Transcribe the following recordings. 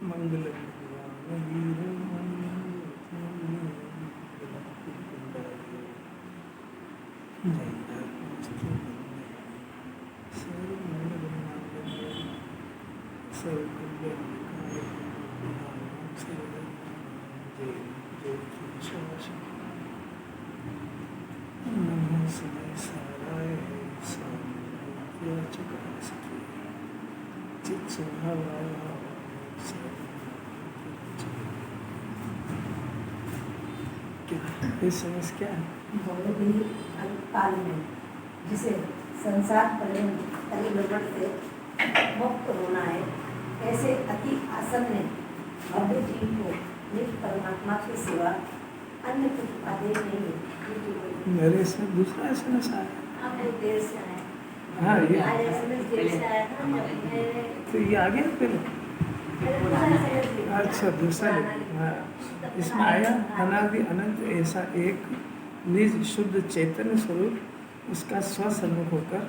मंगलम समझ क्या है? बहुत ही अल्पकाल में जिसे संसार परिवर्तन से मुक्त होना है, ऐसे अति आसन्न भव्य जीव को निज परमात्मा की सिवा अन्य कुछ आदेश नहीं है। मेरे इसमें दूसरा SMS आया। आप बहुत देर से आए। हाँ, ये आज SMS देर से आया था जब तो ये आ गया पहले। अच्छा, दूसरा हाँ, इसमें आया अनादि अनंत ऐसा एक निज शुद्ध चैतन्य स्वरूप उसका स्वसन्मुख होकर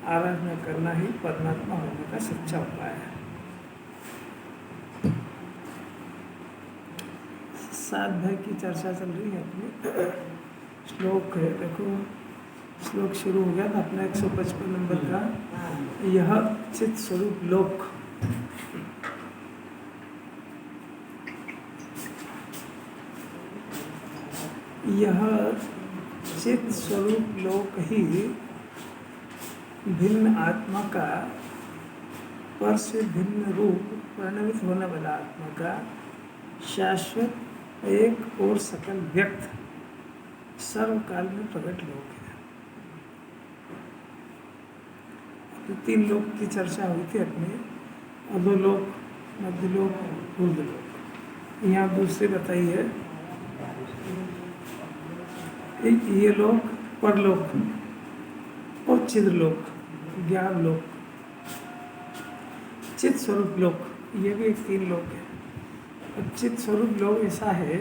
आराधना करना ही परमात्मा होने का सच्चा उपाय है। 7 भाई की चर्चा चल रही है अपनी। श्लोक है, देखो श्लोक शुरू हो गया था अपना 155 नंबर का। यह चित स्वरूप लोक यह चित स्वरूप लोक ही भिन्न आत्मा का पर से भिन्न रूप परिणमित होने वाला आत्मा का शाश्वत एक और सकल व्यक्त सर्वकाल में प्रकट लोक है। तो 3 लोक की चर्चा हुई थी अपनी, अधोलोक, मध्यलोक, ऊर्ध्वलोक। यहाँ दूसरी बताई है ये लोक, परलोक और चिद्रलोक, ज्ञान लोक, चित स्वरूप लोक, ये भी एक 3 लोक है। और चित स्वरूप लोक ऐसा है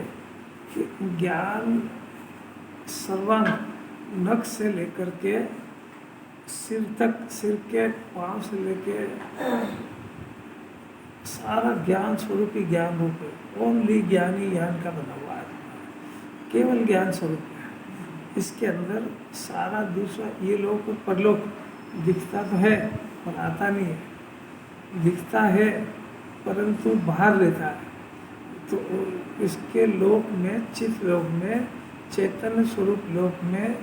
कि ज्ञान सर्वांग नख से लेकर के सिर तक, सिर के पांव से लेके सारा ज्ञान स्वरूप ही ज्ञान रूप है। ओनली ज्ञानी ज्ञान का बना हुआ है, केवल ज्ञान स्वरूप है। इसके अंदर सारा दूसरा ये लोक और परलोक दिखता तो है पर आता नहीं है, दिखता है परंतु बाहर रहता है। तो इसके लोक में, चित लोक में, चैतन्य स्वरूप लोक में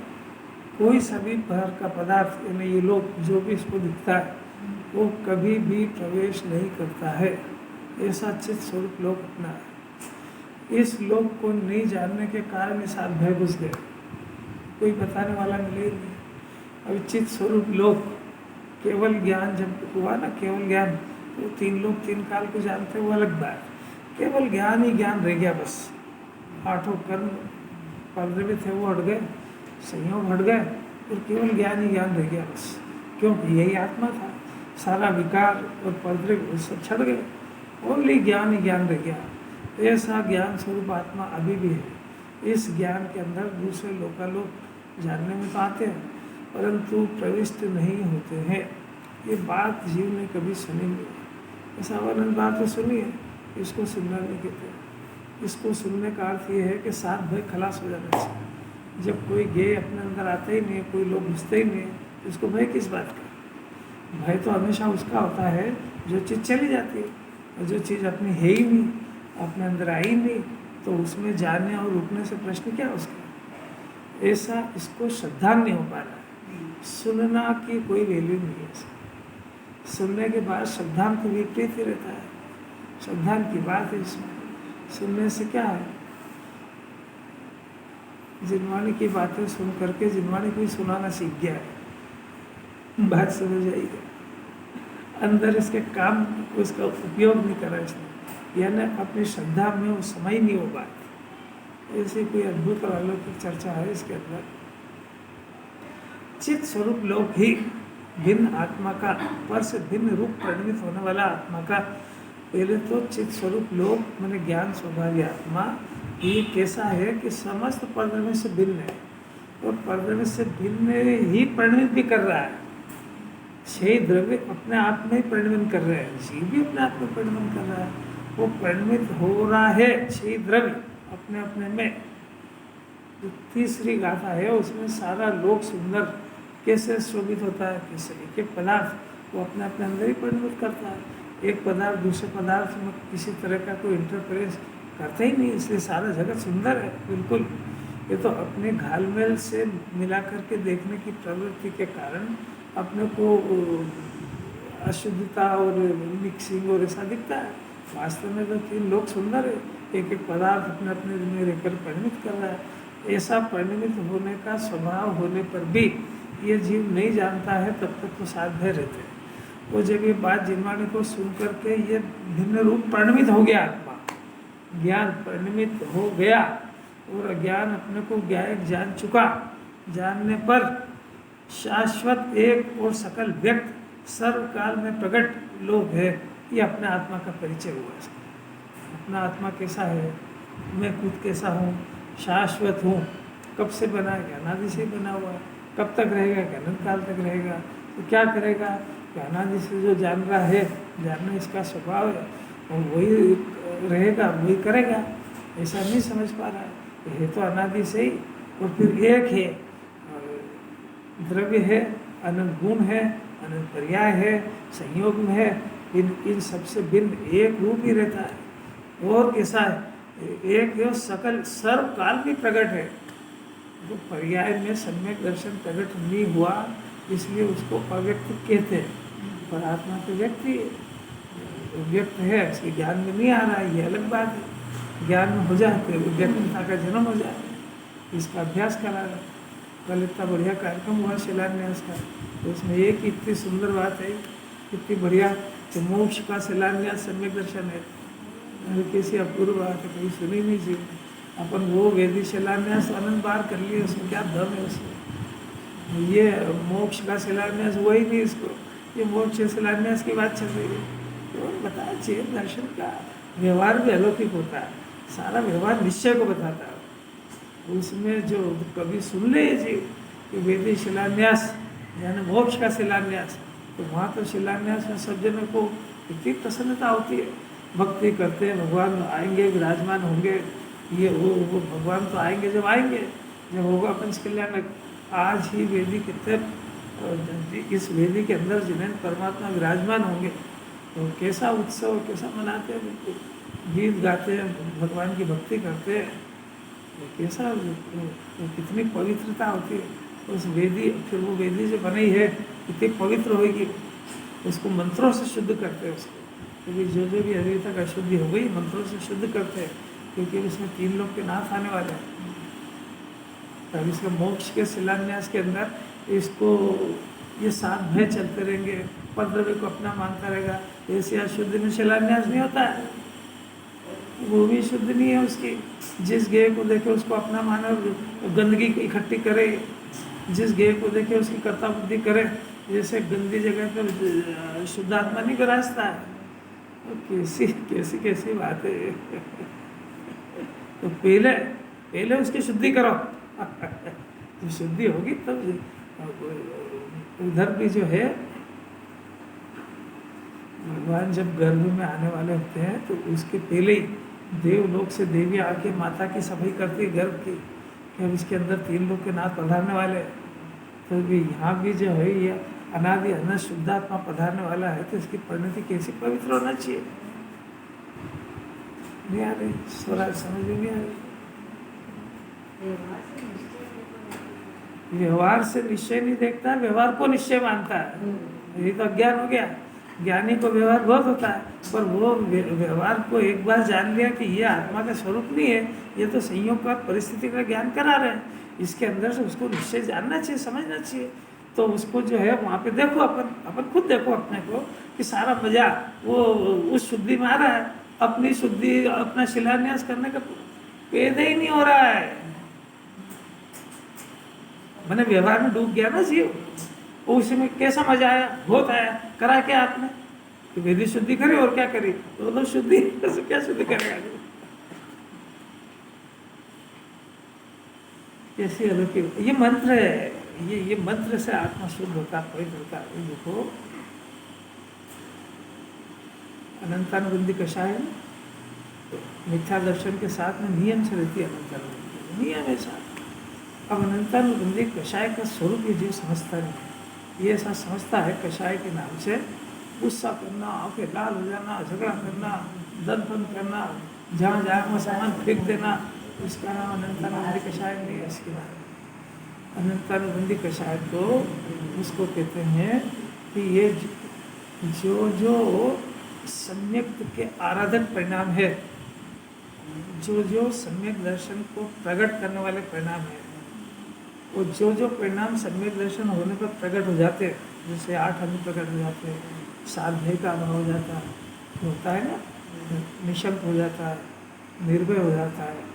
कोई सभी प्रकार का पदार्थ यानी ये लोक जो भी इसको दिखता है वो कभी भी प्रवेश नहीं करता है। ऐसा चित स्वरूप लोक अपना है। इस लोक को नहीं जानने के कारण इस आध भय घुस गए, कोई बताने वाला मिले नहीं। अभी चित स्वरूप लोक केवल ज्ञान जब हुआ ना, केवल ज्ञान, वो 3 लोग 3 काल को जानते वो अलग बात, केवल ज्ञान ही ज्ञान रह गया बस। 8 कर्म पर्दे में थे वो हट गए, संयोग हट गए और केवल ज्ञान ही ज्ञान रह गया बस, क्योंकि यही आत्मा था। सारा विकार और पर्दे सब छट गए, ओनली ज्ञान ही ज्ञान रह गया। ऐसा ज्ञान स्वरूप आत्मा अभी भी है। इस ज्ञान के अंदर दूसरे लोकालोक जानने में तो आते हैं परंतु प्रविष्ट नहीं होते हैं। ये बात जीव ने कभी सुनी नहीं। ऐसा वर्णन बात तो सुनी है, इसको सुनना नहीं कहते। इसको सुनने का अर्थ ये है कि 7 भय खलास हो जाना चाहिए। जब कोई गे अपने अंदर आता ही नहीं, कोई लोग घुसते ही नहीं, तो इसको भय किस बात का? भय तो हमेशा उसका होता है जो चीज़ चली जाती है, और जो चीज़ अपनी है ही नहीं, अपने अंदर आई नहीं, तो उसमें जाने और रुकने से प्रश्न क्या उसका? ऐसा इसको श्रद्धा नहीं हो पा रहा है। सुनना की कोई वैल्यू नहीं है। सुनने के बाद श्रद्धा तो विपरीत ही रहता है। श्रद्धा की बात है इसमें। सुनने से क्या है? जिनवाणी की बातें सुन करके जिनवाणी को ही सुनाना सीख गया है, बात समझ आएगी। अंदर इसके काम उसका उपयोग नहीं करा इसने, यानी अपनी श्रद्धा में वो समय नहीं हो पाती। ऐसी कोई अद्भुत और अलौकिक चर्चा है इसके अंदर। चित स्वरूप लोक ही भिन्न आत्मा का, पर से भिन्न रूप परिणमित होने वाला आत्मा का। पहले तो चित स्वरूप लोक मैंने ज्ञान स्वभावी आत्मा, ये कैसा है कि समस्त परिणमित से भिन्न है और परिणमित से भिन्न ही परिणमित भी कर रहा है। 6 द्रव्य अपने आप में परिणमन कर रहे हैं, जीव भी अपने आप में परिणमन कर रहा है। वो परिणमित हो रहा है 6 द्रव्य अपने अपने में। जो तीसरी गाथा है उसमें सारा लोक सुंदर कैसे शोभित होता है, कैसे एक एक पदार्थ वो अपने अपने अंदर ही परिणमित करता है। एक पदार्थ दूसरे पदार्थ में किसी तरह का कोई इंटरफेरेंस करता ही नहीं, इसलिए सारा जगत सुंदर है बिल्कुल। ये तो अपने घालमेल से मिला करके देखने की प्रवृत्ति के कारण अपने को अशुद्धता और मिक्सिंग और ऐसा दिखता है। वास्तव में तो 3 लोग सुंदर है, एक एक पदार्थ अपने अपने में रहकर परिणमित कर रहा है। ऐसा परिणमित होने का स्वभाव होने पर भी ये जीव नहीं जानता है, तब तक तो साध्य रहते हैं। वो जब ये बात जिनवाणी को सुन करके ये भिन्न रूप परिणमित हो गया, आत्मा ज्ञान परिणमित हो गया और अज्ञान अपने को ज्ञायक जान चुका। जानने पर शाश्वत एक और सकल व्यक्त सर्वकाल में प्रकट लोक है, ये अपने आत्मा का परिचय हुआ इसका। अपना आत्मा कैसा है, मैं खुद कैसा हूँ, शाश्वत हूँ, कब से बना है, अनादि से बना हुआ है, कब तक रहेगा, अनंत काल तक रहेगा। तो क्या करेगा कि अनादि से जो जान रहा है, जानना इसका स्वभाव है, और वही रहेगा वही करेगा, ऐसा नहीं समझ पा रहा है। ये तो अनादि से ही और फिर एक है, द्रव्य है, अनंत गुण है, अनंत पर्याय है, संयोग में है, इन सबसे भिन्न एक रूप ही रहता है। और कैसा है, एक है सकल सर्वकाल भी प्रकट है। तो पर्याय में सम्यक दर्शन प्रकट नहीं हुआ, इसलिए उसको अव्यक्त कहते हैं। पर आत्मा तो व्यक्ति व्यक्त है, इसके ज्ञान में नहीं आ रहा है, ये अलग बात है। ज्ञान में हो जाते व्यक्तता का जन्म हो जाए, इसका अभ्यास करा रहा। कल इतना बढ़िया कार्यक्रम हुआ शिलान्यास का, तो उसमें एक इतनी सुंदर बात है, इतनी बढ़िया कि मोक्ष का शिलान्यास सम्यक दर्शन है। कैसी अपूर्व बात है, कभी सुनी नहीं जी। अपन वो वेदी शिलान्यास अनंत बार कर लिए, उसमें क्या दम है उसमें। ये मोक्ष का शिलान्यास वही नहीं, इसको ये मोक्ष शिलान्यास की बात चल रही है। तो बताया चेत दर्शन का व्यवहार भी अलौकिक होता है, सारा व्यवहार निश्चय को बताता है। उसमें जो कभी सुन ले जी कि वेदी शिलान्यास यानी मोक्ष का शिलान्यास, तो वहाँ तो शिलान्यास में सब जनों को इतनी प्रसन्नता होती है, भक्ति करते हैं, भगवान आएंगे विराजमान होंगे, ये वो भगवान तो आएंगे, जब आएंगे जब होगा पंच कल्याण। आज ही वेदी कितने इस वेदी के अंदर जिन्हें परमात्मा विराजमान होंगे, तो कैसा उत्सव कैसा मनाते हैं, बिल्कुल गीत गाते हैं, भगवान की भक्ति करते हैं, कैसा कितनी पवित्रता होती है उस वेदी। फिर वो वेदी जो बनी है कितनी पवित्र होगी, उसको मंत्रों से शुद्ध करते हैं उसको, क्योंकि जो भी अभी तक अशुद्धि हो गई मंत्रों से शुद्ध करते हैं, क्योंकि उसमें 3 लोग के नाथ आने वाले हैं। तब इसके मोक्ष के शिलान्यास के अंदर इसको ये 7 भय चलते रहेंगे, परद्रव्य को अपना मानता रहेगा। ऐसे अशुद्ध में शिलान्यास नहीं होता है, वो भी शुद्ध नहीं है उसकी। जिस गेय को देखे उसको अपना माने और गंदगी इकट्ठी करे, जिस गेय को देखे उसकी कर्ता बुद्धि करे, जैसे गंदी जगह पर शुद्ध आत्मा नहीं विराजता है। तो कैसी कैसी कैसी बात है। तो पहले उसकी शुद्धि करो, तो शुद्धि होगी तब। उधर भी जो है भगवान जब गर्भ में आने वाले होते हैं, तो उसके पहले ही देवलोक से देवी आके माता की सफाई करती है गर्भ की, कि अब इसके अंदर 3 लोग के नाथ पधारने वाले। तो भी यहाँ भी जो है ये अनादि अनंत शुद्धात्मा पधारने वाला है, तो इसकी परिणति कैसी पवित्र होना चाहिए। नहीं आ रही, स्वराज समझ में नहीं आ रही। व्यवहार से निश्चय नहीं देखता, व्यवहार को निश्चय मानता है, यही तो अज्ञान हो गया। ज्ञानी को व्यवहार बहुत होता है, पर वो व्यवहार को एक बार जान लिया कि ये आत्मा का स्वरूप नहीं है, ये तो संयोग का परिस्थिति का ज्ञान करा रहे हैं, इसके अंदर से उसको निश्चय जानना चाहिए, समझना चाहिए। तो उसको जो है वहाँ पे देखो, अपन खुद देखो अपने को कि सारा मजा वो उस शुद्धि में आ रहा है। अपनी शुद्धि अपना शिलान्यास करने का पैदा ही नहीं हो रहा है, मैंने व्यवहार में डूब गया ना जीव। उसमें कैसा मजा आया, बहुत आया, करा क्या आपने कि वेदी शुद्धि करी और क्या करी, तो शुद्धि क्या शुद्धि करेगा। कैसी अलौकिक ये मंत्र है, ये मंत्र से आत्मा शुद्ध होता पवित्र होता है। देखो अनंतानुबंधी कषाय मिथ्या दर्शन के साथ में नियम से रहती है अनंतानुबंधी, नियम है साथ। अब अनंतानुबंधी कषाय का स्वरूप ये जीव समझता नहीं है। ये ऐसा समझता है कषाय के नाम से गुस्सा करना, आंखें लाल हो जाना, झगड़ा करना, दंपन करना, जहाँ जहाँ वो सामान फेंक देना, इसका नाम अनंतानुबंधी कषाय नहीं है। इसके नाम अनंतानुबंधी कषाय तो उसको कहते हैं कि ये जो जो सम्यक के आराधक परिणाम है, जो जो सम्यक दर्शन को प्रकट करने वाले परिणाम है, वो जो जो परिणाम सम्यक दर्शन होने पर प्रकट हो जाते हैं, जैसे 8 अंग प्रकट हो जाते हैं, 7 भय का अभाव हो जाता है, होता है ना, निशंक हो जाता है, निर्भय हो जाता है,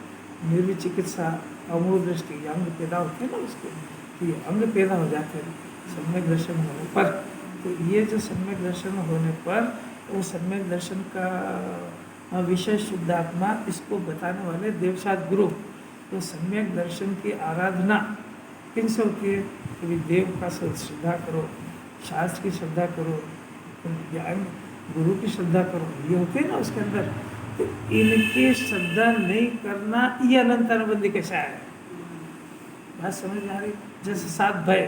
निर्विचिकित्सा, अमूल दृष्टि, अंग पैदा होते हैं ना उसके, तो ये अंग पैदा हो जाते हैं सम्यक दर्शन होने पर। तो ये जो सम्यक दर्शन होने पर वो सम्यक दर्शन का विषय शुद्धात्मा इसको बताने वाले देवसात गुरु, तो सम्यक दर्शन की आराधना किनसे होती है? कभी देव का श्रद्धा करो, शास्त्र की श्रद्धा करो, ज्ञान गुरु की श्रद्धा करो, ये होते हैं ना उसके अंदर। तो इनकी श्रद्धा नहीं करना ये अनंतानुबंधी कैसा है? बात समझ में आ रही? जैसे 7 भय,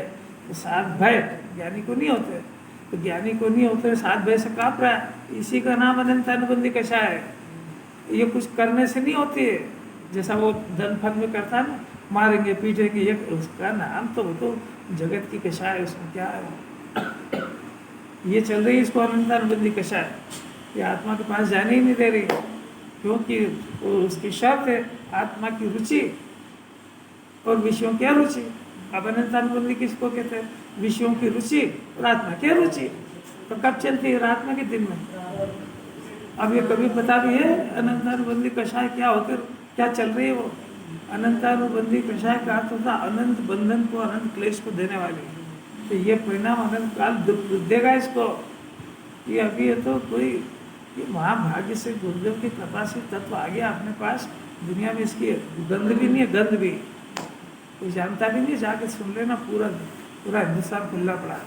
तो 7 भय ज्ञानी को नहीं होते, तो ज्ञानी को नहीं होते, 7 भय से काँप रहा है, इसी का नाम अनंतानुबंधी कैसा है। ये कुछ करने से नहीं होती है, जैसा वो धन फन में करता है ना, मारेंगे पीटेंगे, ये उसका नाम तो वो तो जगत की कषा है, उसमें क्या है, ये चल रही है, इसको अनंतानुबंधी कषा है। ये आत्मा के पास जाने ही नहीं दे रही, क्योंकि उसकी शर्त है आत्मा की रुचि और विषयों की अरुचि। अब अनंतानुबंधी किसको कहते हैं? विषयों की रुचि और आत्मा की अरुचि। तो कब चलती है? रात में के दिन में। अब ये कभी पता भी है अनंतानुबंधी कषाय क्या होकर क्या चल रही है? वो अनंतानुबंधी कषाय का अर्थ होता अनंत बंधन को, अनंत क्लेश को देने वाली। तो ये परिणाम अनंत काल दुख देगा इसको। ये अभी ये तो कोई ये महाभाग्य से गुरुदेव की कृपा से तत्व आ गया अपने पास, दुनिया में इसकी गंध भी नहीं है, गंध भी कोई जानता भी नहीं, जाके सुन लेना, पूरा पूरा हिंदुस्तान खुला पड़ा,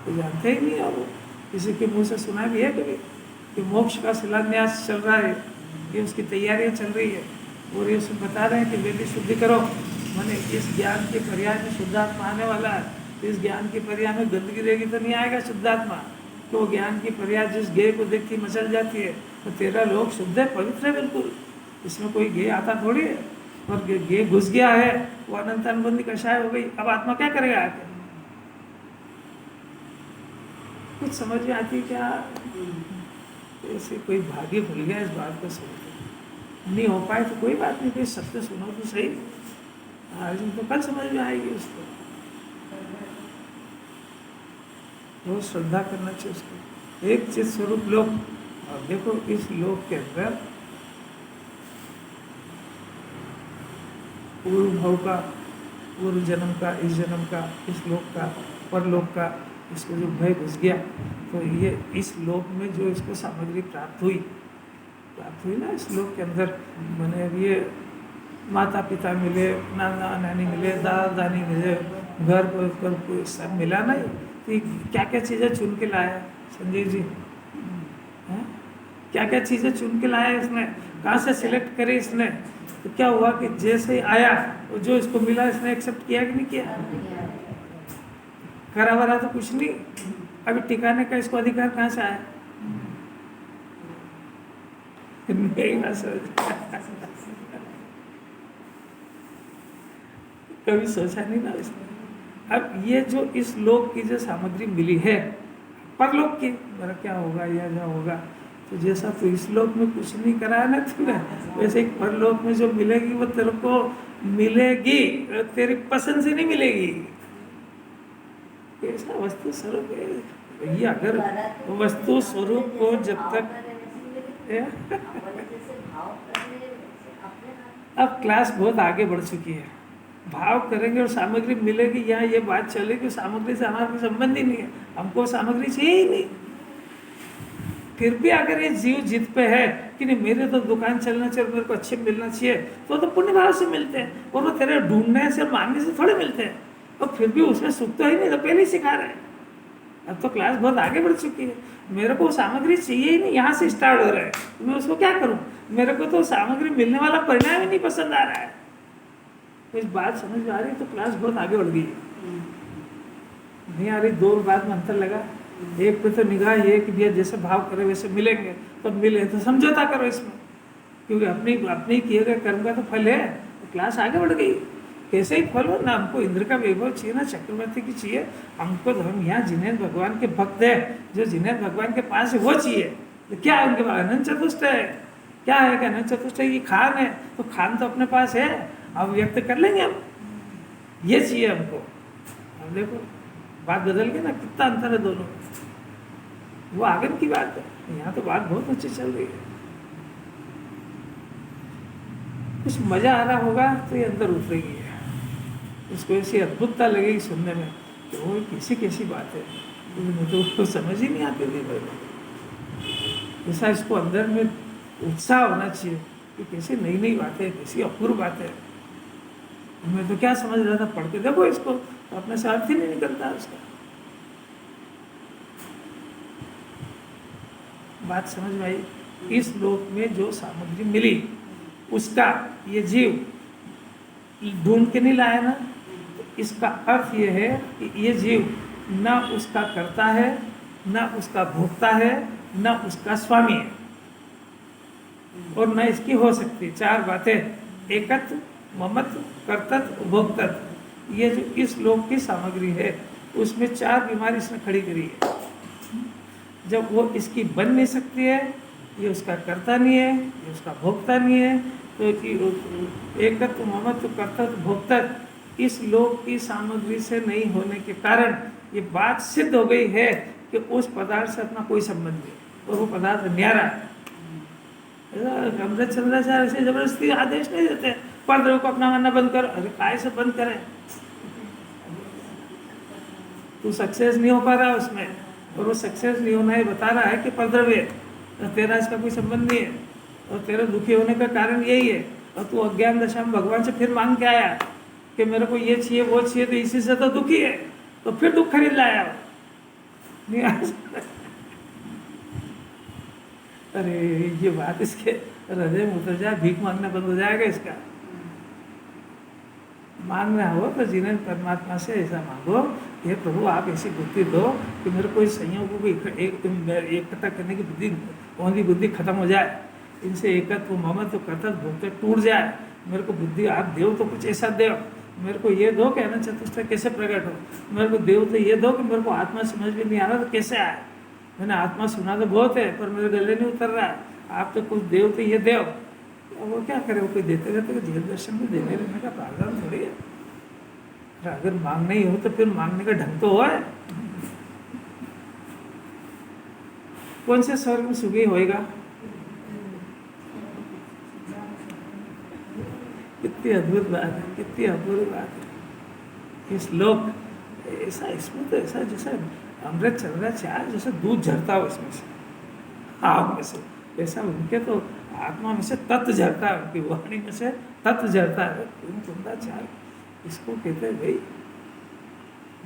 कोई जानते ही नहीं है। वो किसी के मुंह से सुना भी है कभी कि मोक्ष का शिलान्यास चल रहा है, ये उसकी तैयारियां चल रही है, और ये सब बता रहे हैं कि वेदी शुद्धि करो, मैंने इस ज्ञान के पर्याय में शुद्धात्मा आने वाला है, तो इस ज्ञान के पर्याय में गंदगी रहेगी तो नहीं आएगा शुद्धात्मा। तो ज्ञान की पर्याय जिस गेय को देखती मचल जाती है, तो तेरा लोग शुद्ध है, पवित्र है बिल्कुल, इसमें कोई गेय आता थोड़ी है। और गेय घुस गया है, वो अनंतानुबंधी कषाय हो गई। अब आत्मा क्या करेगा आके? कुछ समझ में आती है क्या? ऐसे कोई भाग्य भूल गया इस बात को समझ नहीं हो पाए तो कोई बात नहीं, कोई सत्य सुनो तो सही, आज तो कल समझ में आएगी उसको। रोज श्रद्धा करना चाहिए उसको। एक चित स्वरूप लोक, और देखो इस लोक के अंदर पूर्व भाव का, पूर्व जन्म का, इस जन्म का, इस लोक का, परलोक का, इसको जो भय घुस गया, तो ये इस लोक में जो इसको सामग्री प्राप्त हुई ना इस लोक के अंदर, मैंने ये माता पिता मिले, नाना नानी मिले, दादा दादी मिले, घर पर सब मिला नहीं, तो क्या क्या चीज़ें चुन के लाया संजय जी? क्या क्या चीज़ें चुन के लाया इसने, कहाँ से सिलेक्ट करे इसने? तो क्या हुआ कि जैसे ही आया वो जो इसको मिला इसने एक्सेप्ट किया कि नहीं किया? करा वरा तो कुछ नहीं, अभी टिकाने का इसको अधिकार कहाँ से आया? नहीं ना समझ कभी सोचा नहीं ना इसने। अब ये जो इस लोक की जो सामग्री मिली है परलोक की, मेरा क्या होगा या क्या होगा, तो जैसा तो इस लोक में कुछ नहीं कराया ना तूने, वैसे एक परलोक में जो मिलेगी वो तेरे को मिलेगी, तेरी पसंद से नहीं मिलेगी। ऐसा वस्तु स्वरूप है ये, अगर वस्तु स्वरूप को जब तक अब क्लास बहुत आगे बढ़ चुकी है, भाव करेंगे और सामग्री मिलेगी, यहाँ ये बात चलेगी, सामग्री से हमारा कोई संबंध ही नहीं है, हमको सामग्री चाहिए ही नहीं। फिर भी अगर ये जीव जिद पे है कि नहीं मेरे तो दुकान चलना चाहिए, मेरे को अच्छे मिलना चाहिए, तो पुण्य भाव से मिलते हैं, और वो तेरे ढूंढने से मांगने से थोड़े मिलते हैं, और फिर भी उसमें सुख तो ही नहीं, तो पहले ही सिखा रहे हैं। अब तो क्लास बहुत आगे बढ़ चुकी है। मेरे को सामग्री चाहिए ही नहीं, यहाँ से स्टार्ट हो रहा है, तो मैं उसको क्या करूँ? मेरे को तो सामग्री मिलने वाला परिणाम ही नहीं पसंद आ रहा है। तो इस बात समझ में आ रही, तो क्लास बहुत आगे बढ़ गई है। नहीं आ रही, दो बात में अंतर लगा। एक पे तो निगाह ये कि भैया जैसे भाव करे वैसे मिलेंगे, तो मिले तो समझौता करो इसमें, क्योंकि अपनी अपने किए गए कर्म का तो फल है। तो क्लास आगे बढ़ गई। कैसे ही फल हो ना, हमको इंद्र का वैभव चाहिए ना चक्रवर्ती की चाहिए, हमको तो हम यहाँ जिनेन्द्र भगवान के भक्त है, जो जिनेन्द्र भगवान के पास है वो चाहिए। तो क्या है उनके पास? अनंत चतुष्ट है। क्या है कि अनंत चतुष्ट की खान है, तो खान तो अपने पास है, अब व्यक्त कर लेंगे हम, ये चाहिए हमको। अब देखो बात बदल गई ना, कितना अंतर है दोनों में। वो आगे की बात है, यहाँ तो बात बहुत अच्छी चल रही है। कुछ मजा आ रहा होगा तो ये अंदर उतरेगी, इसको ऐसी अद्भुतता लगेगी सुनने में कि वो कैसी कैसी बात है, मुझे तो समझ ही नहीं आती थी भाई। ऐसा इसको अंदर में उत्साह होना चाहिए कि कैसी नई नई बातें, कैसी अपूर्व बातें। मैं तो क्या समझ रहा था, पढ़ के देखो इसको तो अपने से अर्थ ही नहीं निकलता उसका। बात समझ में आई? इस लोक में जो सामग्री मिली उसका ये जीव ढूंढ के नहीं लाया ना, तो इसका अर्थ ये है कि ये जीव न उसका कर्ता है, न उसका भोक्ता है, न उसका स्वामी है, और न इसकी हो सकती। चार बातें, एकत्व, ममत्व, कर्तत्व, भोक्तत्व, ये जो इस लोक की सामग्री है उसमें चार बीमारी इसने खड़ी करी है। जब वो इसकी बन नहीं सकती है, ये उसका कर्ता नहीं है, ये उसका भोक्ता नहीं है, तो एकत्व, ममत्व, कर्तव्य, भोक्तत्व इस लोक की सामग्री से नहीं होने के कारण ये बात सिद्ध हो गई है कि उस पदार्थ से अपना कोई संबंध नहीं, और वो पदार्थ न्यारा है। अमृत चंद्राचार्य से जबरदस्ती आदेश नहीं देते परद्रव्य को अपना मानना बंद करो। अरे काय से बंद करें? तू सक्सेस नहीं हो पा रहा उसमें, और वो सक्सेस नहीं होना है बता रहा है कि परद्रव्य, तेरा इसका कोई संबंध नहीं है, और तेरे दुखी होने का कारण यही है, और तू अज्ञान दशा में भगवान से फिर मांग के आया कि मेरे को ये चाहिए वो चाहिए, तो इसी से तो दुखी है, तो फिर दुख खरीद लाया नहीं आ सकता। अरे ये बात इसके हृदय में उतर जाए, भीख मांगना बंद हो जाएगा इसका। मांगना हो तो जिन्हें परमात्मा से ऐसा मांगो, ये प्रभु आप ऐसी बुद्धि दो कि मेरे को इस संयोगों को इकट्ठा करने की बुद्धि, कौन सी बुद्धि खत्म हो जाए, इनसे एकत्व, ममत्व, कर्तव्य, भोक्तव्य टूट जाए। मेरे को बुद्धि आप देव तो कुछ ऐसा देव, मेरे को ये दो कि अनंत चतुष्टय कैसे प्रकट हो, मेरे को देव तो ये दो कि मेरे को आत्मा समझ में नहीं आ रहा तो कैसे आए। मैंने आत्मा सुना तो बहुत है पर मेरे गले नहीं उतर रहा है, आप तो कुछ देव तो ये देव। वो क्या करे, वो कोई देते रहते जीव दर्शन में देने रहने का प्रावधान थोड़ी है। अगर मांगना ही हो तो फिर मांगने का ढंग तो हो है। कौन से स्वर्ग में सुखी होएगा? कितनी अद्भुत बात है, कितनी अपूर्व बात है। इस लोक ऐसा, इसमें तो ऐसा जैसा अमृत चल रहा है, चार जैसे दूध झरता हो इसमें से, आग में से, ऐसा उनके तो आत्मा में से तत्व झरता है, उनकी वाणी में से तत्व झरता है। चार इसको कहते हैं भाई,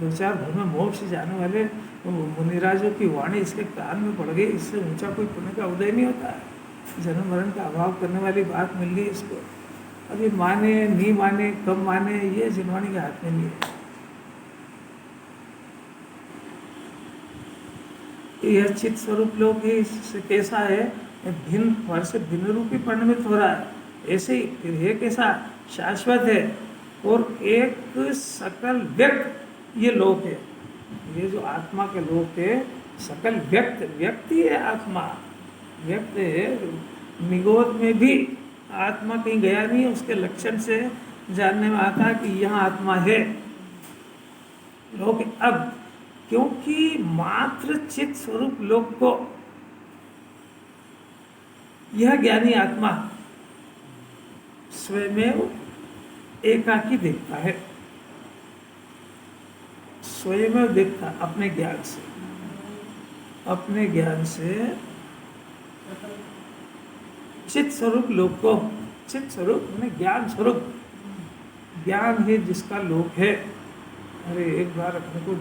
दो चार भर में मोक्ष जाने वाले मुनिराजों की वाणी इसके कान में पड़ गई, इससे ऊंचा कोई पुण्य का उदय नहीं होता है। जन्म मरण का अभाव करने वाली बात मिल गई इसको। अब ये माने नहीं माने, कब माने, ये जिनवाणी के हाथ में नहीं है। यह चित्त स्वरूप लोग ही कैसा है, भिन्न भर से भिन्न रूपी परिणमित हो रहा है, ऐसे ही फिर ये कैसा शाश्वत है, और एक सकल व्यक्त ये लोक है। ये जो आत्मा के लोक है, सकल व्यक्ति है आत्मा, व्यक्त है। निगोद में भी आत्मा कहीं गया नहीं है, उसके लक्षण से जानने में आता है कि यहाँ आत्मा है। लोक अब क्योंकि मात्र चित्त स्वरूप लोक को यह ज्ञानी आत्मा स्वयं एकाकी देखता है, स्वयं देखता अपने ज्ञान से, अपने ज्ञान से चित्त स्वरूप लोक को, चित्त स्वरूप मैंने ज्ञान स्वरूप, ज्ञान है जिसका लोक है। अरे एक बार अपने को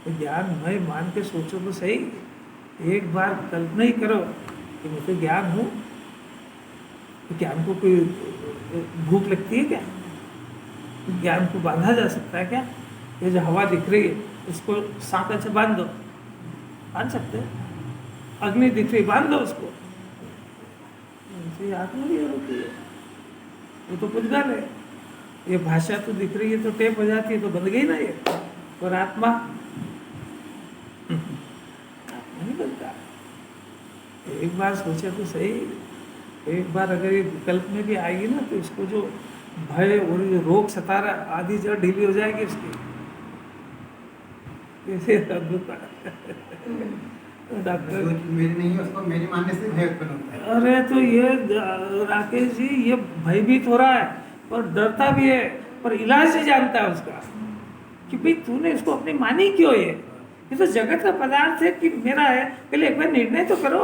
ज्ञानमय मान के सोचो तो सही, एक बार कल्पना ही करो कि मैं तो ज्ञान हूँ। तो ज्ञान को कोई भूख लगती है क्या? ज्ञान को बांधा जा सकता है क्या? ये जो हवा दिख रही है इसको सांकल से बांध दो, बांध सकते हैं? अग्नि दिख रही, बांध दो उसको। आत्मा भी होती है, वो तो पुद्गल है। ये भाषा तो दिख रही है तो टेप हो जाती है तो बंद गई ना ये। और आत्मा नहीं बनता। एक बार सोचे तो सही, एक बार अगर ये विकल्प में भी आएगी ना तो इसको जो भय और जो रोग सता रहा आदि जड़ ढीली हो जाएगी इसकी। डॉक्टर मेरी नहीं है, उसको मेरी मानने से भय उत्पन्न होता है। अरे तो ये राकेश जी ये भयभीत हो रहा है और डरता भी है, पर इलाज नहीं जानता है उसका कि भाई तूने इसको अपनी मानी क्यों? ये तो जगत का पदार्थ है कि मेरा है, पहले एक बार निर्णय तो करो।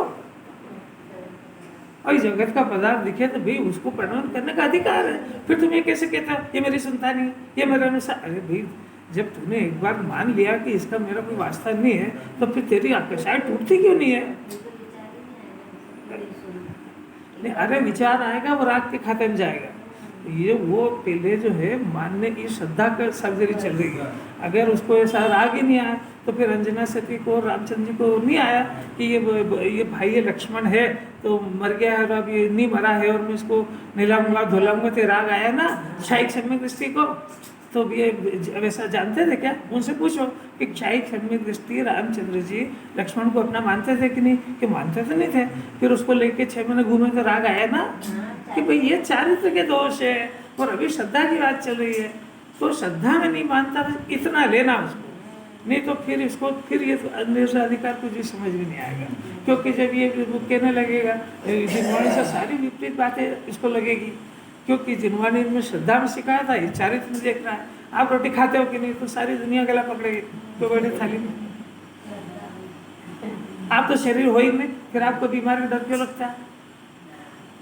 और जगत का पदार्थ दिखे तो भाई उसको प्रणवन करने का अधिकार है। फिर तुम ये कैसे कहते हो ये मेरी संतान है, ये मेरा अनुसार? अरे भाई जब तूने एक बार मान लिया कि इसका मेरा कोई वास्ता नहीं है तो फिर तेरी आकाशाएं टूटती क्यों नहीं है? नहीं, अरे विचार आएगा वो राग के खाते में जाएगा। ये वो पहले जो है मानने की श्रद्धा का सर्जरी चल रही है। अगर उसको ऐसा राग ही नहीं आया तो फिर अंजना सती को रामचंद्र जी को नहीं आया कि ये भाई ये लक्ष्मण है तो मर गया है और अब ये नहीं मरा है और मैं इसको नीलाऊंगा धोलाऊंगा, तो राग आया ना क्षायिक सम्यक दृष्टि को। तो ये वैसा जानते थे क्या? उनसे पूछो कि क्षायिक सम्यक दृष्टि रामचंद्र जी लक्ष्मण को अपना मानते थे कि नहीं? कि मानते तो नहीं थे। फिर उसको लेके 6 महीने घूमे तो राग आया ना कि भाई ये चारित्र के दोष है और अभी श्रद्धा की बात चल रही है। तो श्रद्धा में नहीं मानता इतना लेना उसको, नहीं तो फिर इसको फिर ये अधिकार कुछ भी समझ में नहीं आएगा। क्योंकि जब ये कहने लगेगा जिनवाणी से सारी विपरीत बातें इसको लगेगी, क्योंकि जिनवाणी में श्रद्धा में सिखाया था, ये चारित्र में देख रहा है। आप रोटी खाते हो कि नहीं? तो सारी दुनिया गला पकड़ेगी तो बड़ी थाली में। आप तो शरीर हो ही नहीं, फिर आपको बीमारी का डर क्यों लगता है?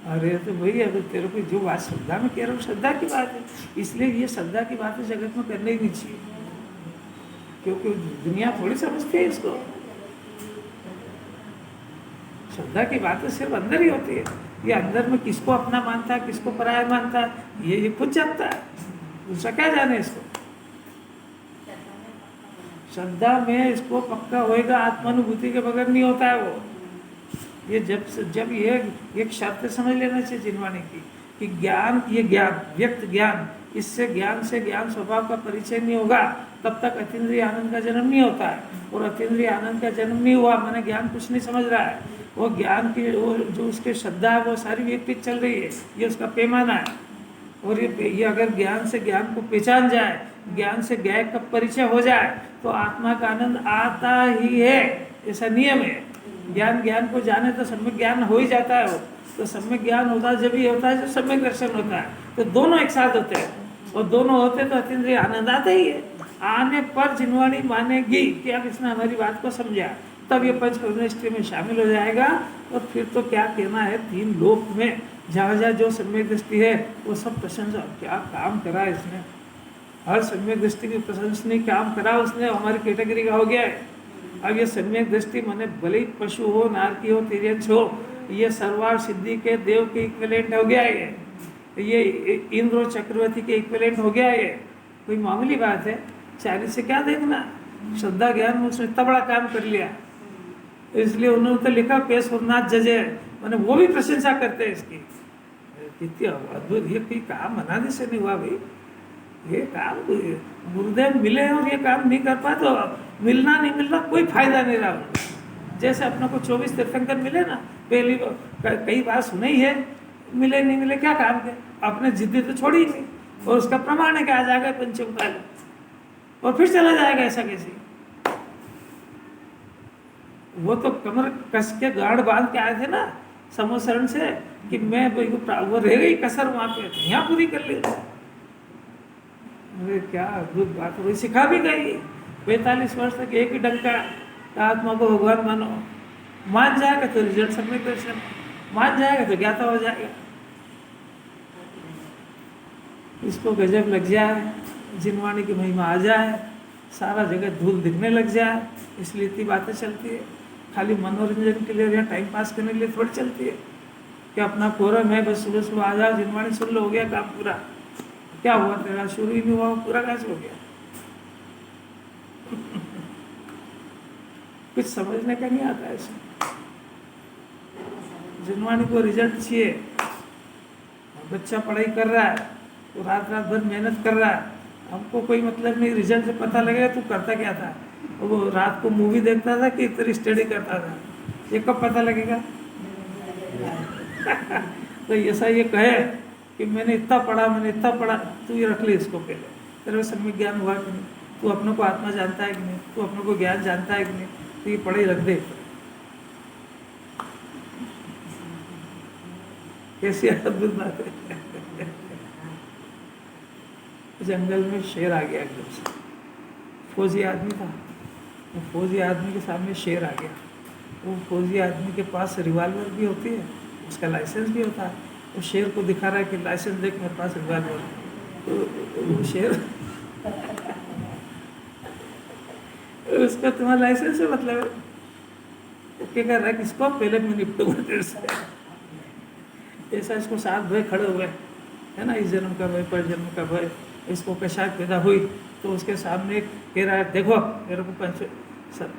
अरे तो भाई अगर तेरे को जो बात श्रद्धा में कह रहा हूँ श्रद्धा की बात है, इसलिए ये श्रद्धा की बातें जगत में करने ही नहीं चाहिए, क्योंकि दुनिया थोड़ी समझती है इसको। श्रद्धा की बातें सिर्फ अंदर ही होती है। ये अंदर में किसको अपना मानता है किसको पराया मानता है ये खुद जानता है, दूसरा क्या जाने इसको। श्रद्धा में इसको पक्का होएगा, आत्मानुभूति के बगैर नहीं होता है वो। ये जब ये एक शर्त समझ लेना चाहिए जिनवाणी की कि ज्ञान, ये ज्ञान व्यक्त ज्ञान, इससे ज्ञान से ज्ञान स्वभाव का परिचय नहीं होगा तब तक अतीन्द्रिय आनंद का जन्म नहीं होता है। और अतीन्द्रिय आनंद का जन्म नहीं हुआ मैंने ज्ञान कुछ नहीं समझ रहा है। वो ज्ञान की वो जो उसकी श्रद्धा है वो सारी विपरीत चल रही है, ये उसका पैमाना है। और ये अगर ज्ञान से ज्ञान को पहचान जाए, ज्ञान से ज्ञान का परिचय हो जाए तो आत्मा का आनंद आता ही है, ऐसा नियम है। ज्ञान को जाने तो सम्यक ज्ञान हो ही जाता है। वो तो सम्यक ज्ञान होता है जब ही होता है जब सम्यक दर्शन होता है। तो दोनों एक साथ होते हैं और दोनों होते तो अतीन्द्रिय आनंद आता ही है। आने पर जिनवाणी मानेगी कि अब इसने हमारी बात को समझा, तब ये पंच परमेष्टि में शामिल हो जाएगा। और फिर तो क्या कहना है, 3 लोक में जहाँ जहाँ जो सम्यक दृष्टि है वो सब प्रशंसा, क्या काम करा इसने, हर सम्यक दृष्टि की प्रशंसनीय काम करा उसने, हमारी कैटेगरी का हो गया है। अब ये सम्यक दृष्टि माने भले ही पशु हो, नारकी हो, तिर्यंश हो, ये सर्वार सिद्धि के देव के इक्विवेलेंट हो गया है। ये इंद्र चक्रवर्ती के इक्विवेलेंट हो गया है। कोई मामूली बात है? चारी से क्या देखना, श्रद्धा ज्ञान में उसने इतना बड़ा काम कर लिया, इसलिए उन्होंने तो लिखा पेश नाथ जजे, मैंने वो भी प्रशंसा करते हैं इसकी। कितनी अद्भुत, ये कोई काम अनादि से नहीं हुआ भाई। ये काम गुरुदेव मिले और ये काम नहीं कर पाए तो मिलना नहीं मिलना कोई फायदा नहीं रहा। जैसे अपने को 24 तीर्थंकर मिले ना, पहली कई बार सुने ही है, मिले नहीं मिले क्या काम के, अपने जिद्दी तो छोड़ी नहीं। और उसका प्रमाण है कि आ जाएगा पंचम काल और फिर चला जाएगा, ऐसा कैसे? वो तो कमर कस के गाढ़ बांध के आए थे ना समोसरण से कि मैं वो रह गई कसर वहां पे, यहाँ पूरी कर ली। अरे क्या अद्भुत बात हो, सिखा भी गई। 45 वर्ष तक एक ही डंका, आत्मा को भगवान मानो, मान जाएगा तो रिजल्ट सम्यक दर्शन, मान जाएगा तो ज्ञाता हो जाएगा। इसको गजब लग जाए, जिनवाणी की महिमा आ जाए, सारा जगह धूल दिखने लग जाए, इसलिए इतनी बातें चलती है। खाली मनोरंजन के लिए या टाइम पास करने के लिए थोड़ी चलती है कि अपना कोरम है बस सुबह सुबह आ जाओ जिनवाणी सुन लो, हो गया काम पूरा। क्या हुआ तेरा, शुरू ही नहीं हुआ, पूरा कैसे हो गया? कुछ समझने का नहीं आता ऐसे। जिनवाणी को रिजल्ट चाहिए, बच्चा पढ़ाई कर रहा है, तो रात रात भर मेहनत कर रहा है, हमको कोई मतलब नहीं, रिजल्ट से पता लगेगा तू करता क्या था। वो रात को मूवी देखता था कि तेरी स्टडी करता था, ये कब पता लगेगा? तो ऐसा ये कहे कि मैंने इतना पढ़ा, तू ये रख ले इसको पहले, तेरे को सम्यक ज्ञान हुआ कि नहीं, तू अपने को आत्मा जानता है कि नहीं, तू अपने को ज्ञान जानता है कि नहीं, तो ये पढ़ाई रख दे। कैसी अद्भुत बात है। जंगल में शेर आ गया एकदम से, फौजी आदमी था, वो फौजी आदमी के सामने शेर आ गया। वो फौजी आदमी के पास रिवाल्वर भी होती है, उसका लाइसेंस भी होता है, वो शेर को दिखा रहा है कि लाइसेंस देख मेरे पास रिवाल्वर है। तो वो शेर उसका तुम्हारा लाइसेंस से मतलब है, वो क्या कर रहा है, किसको पहले मैं निपटूंगा तेरे से। ऐसा इसको साथ भय खड़े हुए है ना, इस जन्म का भय, पर जन्म का भय, इसको पेशाब पैदा हुई तो उसके सामने कह रहा है देखो मेरे को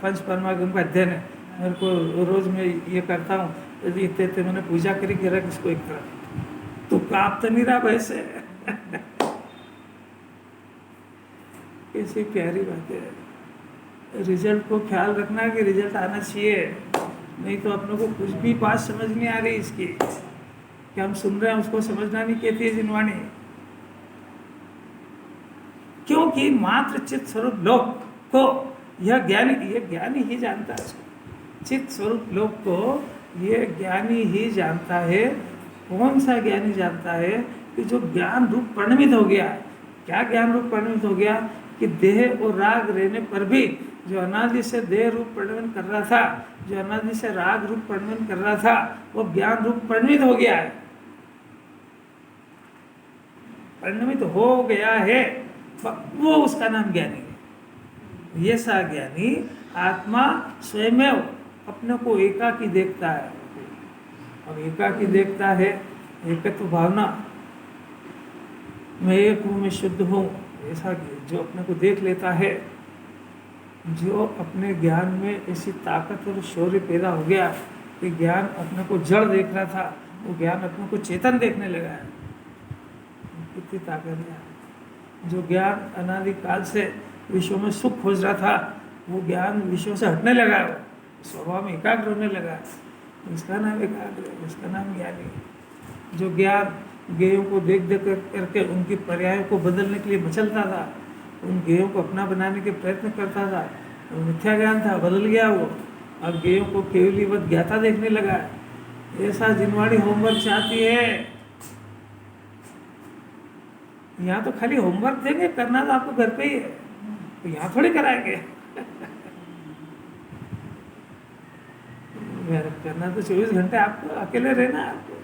पंच परमागम का अध्ययन है, मेरे को रोज मैं ये करता हूँ, यदि इतने मैंने पूजा करी, कह रहा किसको एक तरह तो काँप तो नहीं रहा भय से। कैसी प्यारी बात है। रिजल्ट को ख्याल रखना कि रिजल्ट आना चाहिए, नहीं तो अपने को कुछ भी बात समझ नहीं आ रही इसकी, कि हम सुन रहे हैं उसको समझना नहीं कहती है जिनवाणी। क्योंकि मात्र चित्त स्वरूप लोक को यह ज्ञानी ही जानता है इसको। चित्त स्वरूप लोक को यह ज्ञानी ही जानता है। कौन सा ज्ञानी जानता है? कि जो ज्ञान रूप परिणमित हो गया। क्या ज्ञान रूप परिणमित हो गया? कि देह और राग रहने पर भी जो अनादि से देह रूप परिणमन कर रहा था, जो अनादि से राग रूप परिणमन कर रहा था, वो ज्ञान रूप परिणमित हो गया है, परिणमित हो गया है, वो उसका नाम ज्ञानी है। ये सा ज्ञानी आत्मा स्वयं अपने को एकाकी देखता है। अब एकाकी देखता है, एकत्व भावना, मैं एक हूँ, मैं शुद्ध हूँ, ऐसा जो अपने को देख लेता है, जो अपने ज्ञान में ऐसी ताकत और शौर्य पैदा हो गया कि ज्ञान अपने को जड़ देख रहा था, वो ज्ञान अपने को चेतन देखने लगा है। कितनी ताकत है। जो ज्ञान अनादिकाल से विश्व में सुख खोज रहा था, वो ज्ञान विश्व से हटने लगा है, स्वभाव में एकाग्र होने लगा। इसका नाम एकाग्र है, इसका नाम ज्ञानी है। जो ज्ञान ज्ञेयों को देख देख करके उनकी पर्यायों को बदलने के लिए मचलता था, उन ज्ञेयों को अपना बनाने के प्रयत्न करता था, वो मिथ्या ज्ञान था, बदल गया वो। अब ज्ञेयों को केवलीवत ज्ञाता देखने लगा है। ऐसा जिनवाणी होमवर्क चाहती है। यहाँ तो खाली होमवर्क देंगे, करना तो आपको घर पे ही है, तो यहाँ थोड़ी कराएंगे। करना तो 24 घंटे आपको अकेले रहना है आपको।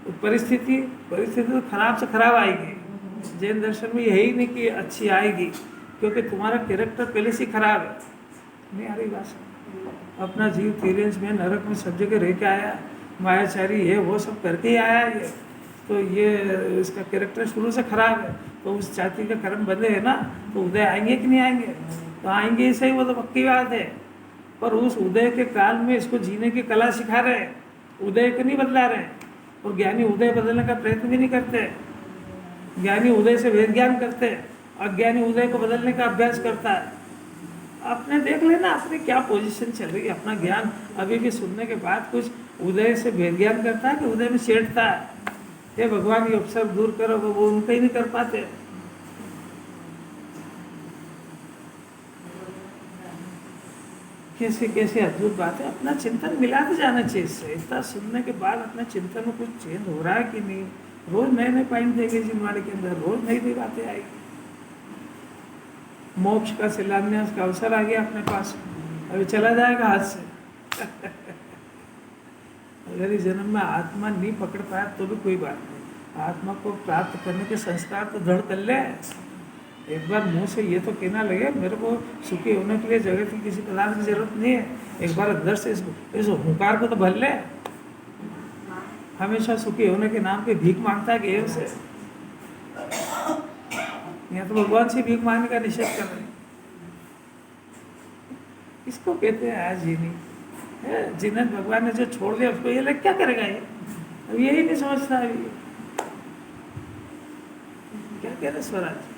तो परिस्थिति तो खराब से खराब आएगी। जैन दर्शन में यही नहीं कि अच्छी आएगी, क्योंकि तुम्हारा कैरेक्टर पहले से खराब है। नहीं आ रही बात। अपना जीव तिरेंज में, नरक में, सब जगह रह के आया, मायाचारी है, वो सब करके ही आया ये। तो ये इसका कैरेक्टर शुरू से खराब है। तो उस जाति का कर्म बंधे है ना, तो उदय आएंगे कि नहीं आएंगे? तो आएंगे ही सही, वो तो पक्की बात है। पर उस उदय के काल में इसको जीने की कला सिखा रहे हैं, उदय को नहीं बदला रहे। और ज्ञानी उदय बदलने का प्रयत्न भी नहीं करते। ज्ञानी उदय से वेद ज्ञान करते हैं, अज्ञानी उदय को बदलने का अभ्यास करता है। आपने देख लेना अपनी क्या पोजीशन चल रही है। अपना ज्ञान अभी भी सुनने के बाद कुछ उदय से वेद ज्ञान करता है कि उदय में छेड़ता है? ये भगवान ये अवसर दूर करो, वो उनका ही नहीं कर पाते। कैसे कैसे अद्भुत बात है। अपना चिंतन मिलाते जाना चाहिए इससे। इतना सुनने के बाद अपने चिंतन में कुछ चेंज हो रहा है कि नहीं? रोज नए नए पॉइंट देंगे जिनवाणी के अंदर, रोज नई नई बातें आएगी। मोक्ष का शिलान्यास का अवसर आ गया अपने पास, अभी चला जाएगा हाथ से। अगर इस जन्म में आत्मा नहीं पकड़ पाया तो भी कोई बात नहीं, आत्मा को प्राप्त करने के संस्कार तो दृढ़ कर ले। एक बार मुंह से ये तो कहना लगे मेरे को सुखी होने के लिए जगत की किसी पदार्थ की जरूरत नहीं है, एक बार अंदर से इस हुंकार को तो भर ले। हमेशा सुखी होने के नाम पे भीख मांगता है गेव से, यहाँ तो भगवान से भीख मांगने का निषेध कर रहे हैं। इसको कहते हैं आज ही नहीं है, जिन्हें भगवान ने जो छोड़ दिया उसको ये लग क्या करेगा ये, अब यही नहीं समझता अभी क्या कह रहे स्वराज।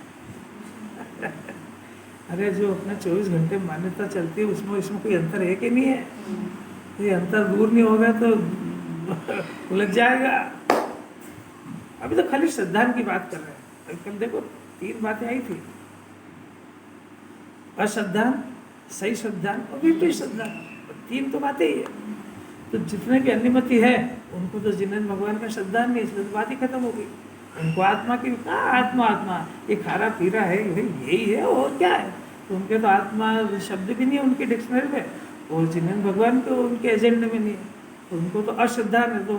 अरे जो अपने 24 घंटे मान्यता चलती है उसमें इसमें कोई अंतर है कि नहीं है, ये अंतर दूर नहीं होगा तो उलझ जाएगा। अभी तो खाली श्रद्धा की बात कर रहे हैं। कल देखो 3 बातें आई थी, अश्रद्धा, सही श्रद्धा और विपरीत श्रद्धा, 3 तो बातें ही है। तो जितने की अनुमति है उनको तो जिन्हें भगवान का श्रद्धा नहीं, इसलिए तो बात ही खत्म हो गई। उनको आत्मा की आत्मा आत्मा ये खारा पीरा है यही है और क्या है, तो उनके तो आत्मा शब्द भी नहीं है उनकी डिक्शनरी में, और जिन्हें भगवान को उनके एजेंडे में नहीं है, तो उनको तो अश्रद्धा है, तो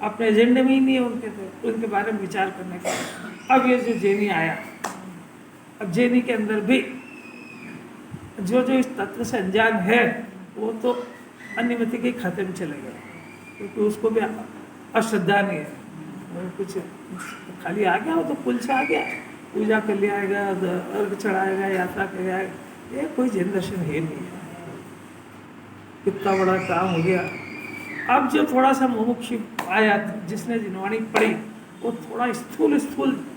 अपने एजेंडे में ही नहीं है उनके, तो उनके बारे में विचार करने का। अब ये जो जैनी आया, अब जैनी के अंदर भी जो जो इस तत्व से अनजान है वो तो अनुमति के खाते में चले गए, क्योंकि उसको भी अश्रद्धा नहीं है, कुछ खाली आ गया वो तो पुल से आ गया, पूजा कर लिया आएगा, अर्घ चढ़ाएगा, यात्रा कर आएगा, ये कोई जैन दर्शन है नहीं है। कितना बड़ा काम हो गया। अब जो थोड़ा सा मुमुक्षु आया जिसने जिनवाणी पढ़ी वो थोड़ा स्थूल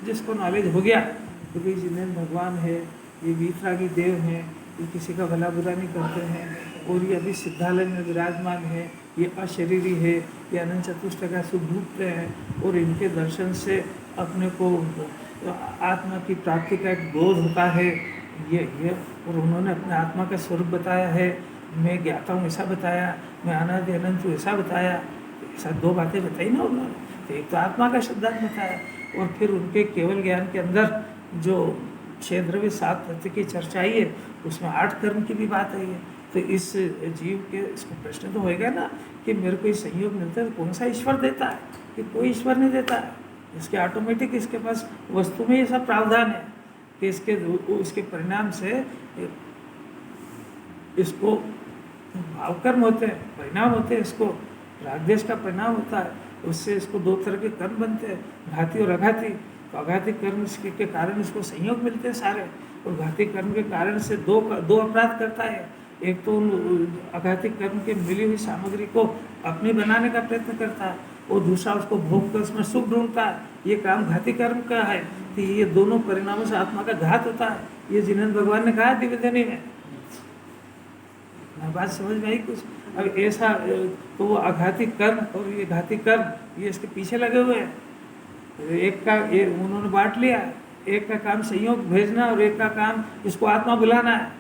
जिसको नॉलेज हो गया कि भाई जिन्हें भगवान है, ये वीतरागी देव हैं, ये किसी का भला बुरा नहीं करते हैं, और ये अभी सिद्धालय में विराजमान है, ये अशरीरी है, ये अनंत चतुष्टय का सुभूत हैं, और इनके दर्शन से अपने को आत्मा की प्राप्ति का एक बोध होता है। ये और उन्होंने अपने आत्मा का स्वरूप बताया है, मैं ज्ञाता हूँ ऐसा बताया, मैं अनादि अनंत हूँ ऐसा बताया, ऐसा 2 बातें बताई ना उन्होंने। तो एक तो आत्मा का सिद्धांत बताया, और फिर उनके केवल ज्ञान के अंदर जो 6 द्रव्य 7 तत्व की चर्चा आई है उसमें 8 कर्म की भी बात आई है। तो इस जीव के इसको प्रश्न तो होएगा ना कि मेरे को संयोग मिलता है तो कौन सा ईश्वर देता है, कि कोई ईश्वर नहीं देता है, इसके ऑटोमेटिक इसके पास वस्तु में ऐसा प्रावधान है कि इसके परिणाम से इसको भावकर्म होते हैं, परिणाम होते हैं, इसको रागद्वेष का परिणाम होता है, उससे इसको 2 तरह के कर्म बनते हैं, घाती और अघाती। तो अघाती कर्म के कारण इसको संयोग मिलते हैं सारे, और घाती कर्म के कारण से दो अपराध करता है। एक तो उन अघाती कर्म के मिली हुई सामग्री को अपने बनाने का प्रयत्न करता है, और दूसरा उसको भोग कर उसमें सुख ढूंढता है, ये काम घाती कर्म का है। तो ये दोनों परिणामों से आत्मा का घात होता है, ये जिन्हें भगवान ने कहा दिव्यधनी में। बात समझ में आई कुछ? अब ऐसा तो वो अघाती कर्म और ये घाती कर्म ये इसके पीछे लगे हुए हैं। एक का ये उन्होंने बांट लिया, एक का काम संयोग भेजना और एक का काम इसको आत्मा बुलाना है।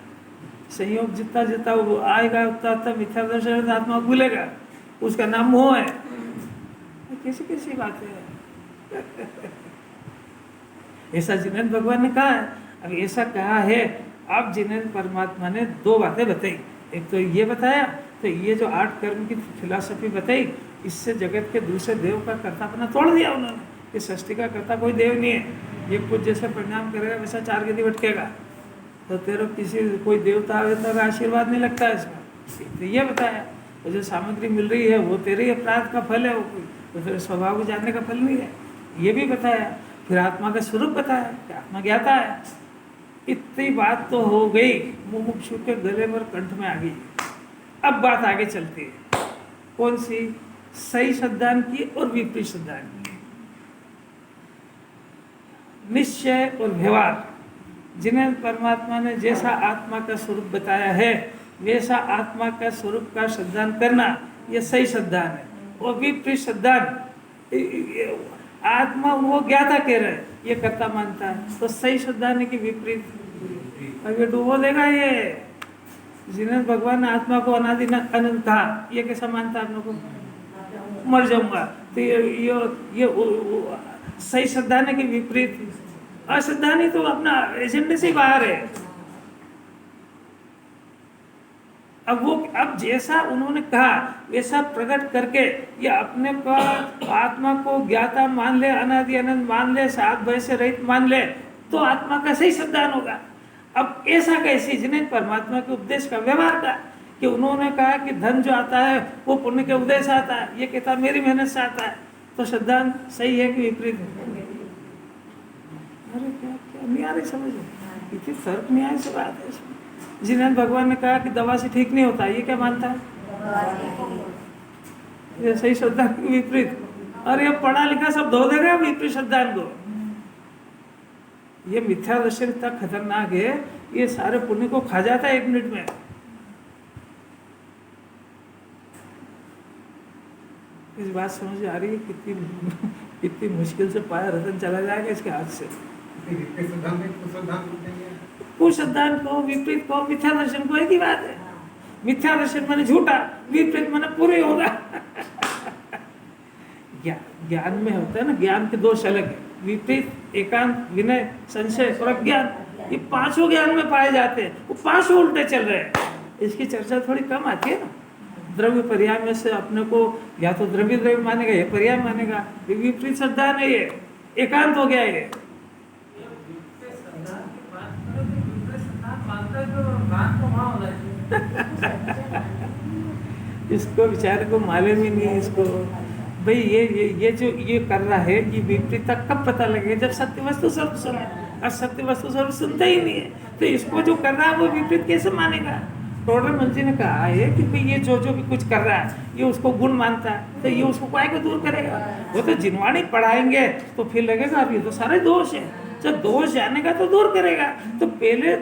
संयोग जितना जितना वो आएगा उतना उतना मिथ्या दर्शन आत्मा भूलेगा, उसका नाम मोह है। कैसी कैसी बात है। ऐसा जिन्हें भगवान ने कहा है। अब ऐसा कहा है, अब जिन्हें परमात्मा ने 2 बातें बताई, एक तो ये बताया, तो ये जो 8 कर्म की फिलॉसफी बताई, इससे जगत के दूसरे देव का कर्तापना तोड़ दिया उन्होंने, कि सृष्टि का कर्ता कोई देव नहीं है, ये कुछ जैसे परिणाम करेगा वैसा 4 गिदी भटकेगा, तो तेरे किसी कोई देवता आवेता का आशीर्वाद नहीं लगता है इसमें। तो ये बताया, तो जो सामग्री मिल रही है वो तेरे अपराध का फल है, वो कोई तो तेरे स्वभाव को जानने का फल नहीं है, ये भी बताया। फिर आत्मा का स्वरूप बताया कि आत्मा ज्ञाता है। इतनी बात तो हो गई, मुमुक्षु के गले पर कंठ में आ गई। अब बात आगे चलती है, कौन सी? सही श्रद्धान की और विपरीत श्रद्धान की। निश्चय और व्यवहार, जिन्हें परमात्मा ने जैसा आत्मा का स्वरूप बताया है वैसा आत्मा का स्वरूप का श्रद्धान करना, यह सही श्रद्धान है। और विपरीत श्रद्धान, आत्मा वो ज्ञाता कह रहे हैं, ये कर्ता मानता है, तो सही श्रद्धान है कि विपरीत। अब ये डूबो देगा ये, जिन्हें भगवान ने आत्मा को अनादि अनंत कहा, ये कैसा मानता है? आप लोगों को मर जाऊंगा, तो ये सही श्रद्धान है कि विपरीत? अश्रद्धा नहीं तो अपना एजेंडे से बाहर है। अब जैसा उन्होंने कहा वैसा प्रकट करके ये अपने पर आत्मा को ज्ञाता मान ले, अनादि अनंत मान ले, सात भय से रहित मान ले, तो आत्मा का सही श्रद्धान होगा। अब ऐसा कैसे जिन्हें परमात्मा के उपदेश का व्यवहार का कि उन्होंने कहा कि धन जो आता है वो पुण्य के उदय से आता है, ये कहता मेरी मेहनत से आता है, तो श्रद्धान सही है कि विपरीत है? अरे क्या क्या नहीं आ रही समझ में, इतनी तर्क न्याय से बात है इसमें। जिन्हें भगवान ने कहा कि दवा से ठीक नहीं होता, ये क्या मानता है? ये सही श्रद्धा की विपरीत। और ये पढ़ा लिखा सब धो देगा विपरीत श्रद्धान को। ये मिथ्या दर्शन इतना खतरनाक है, ये सारे पुण्य को खा जाता है 1 मिनट में। इस बात समझ आ रही है कितनी मुश्किल से पाया रतन चला जाएगा इसके हाथ से। कुश्रद्धान को विपरीत को मिथ्या दर्शन को एक ही बात है। मिथ्या दर्शन माने झूठा, विपरीत माने पूरे होगा। ज्ञान में होता है ना, ज्ञान के 2 अलग है, विपरीत, एकांत, विनय, संशय और अज्ञान। ये 5 ज्ञान में पाए जाते हैं, वो 5 उल्टे चल रहे हैं। इसकी चर्चा थोड़ी कम आती है ना। द्रव्य पर्याय में से अपने को या तो द्रव्य मानेगा या पर्याय मानेगा, विपरीत श्रद्धा नहीं है, एकांत हो गया ये। इसको बेचारे को मालूम ही नहीं है इसको भाई, ये जो ये कर रहा है, ये विपरीतता कब पता लगेगा? जब सत्य वस्तु सर्व सुने। और सत्य वस्तु सर्व सुनता ही नहीं है, तो इसको जो कर रहा है वो विपरीत कैसे मानेगा? टोडरमल जी ने कहा है कि भाई ये जो भी कुछ कर रहा है ये उसको गुण मानता है, तो ये उसको काय को दूर करेगा? वो तो जिनवाणी पढ़ाएंगे तो फिर लगेगा अब ये तो सारे दोष है। जब दोष जानेगा तो दूर करेगा। तो पहले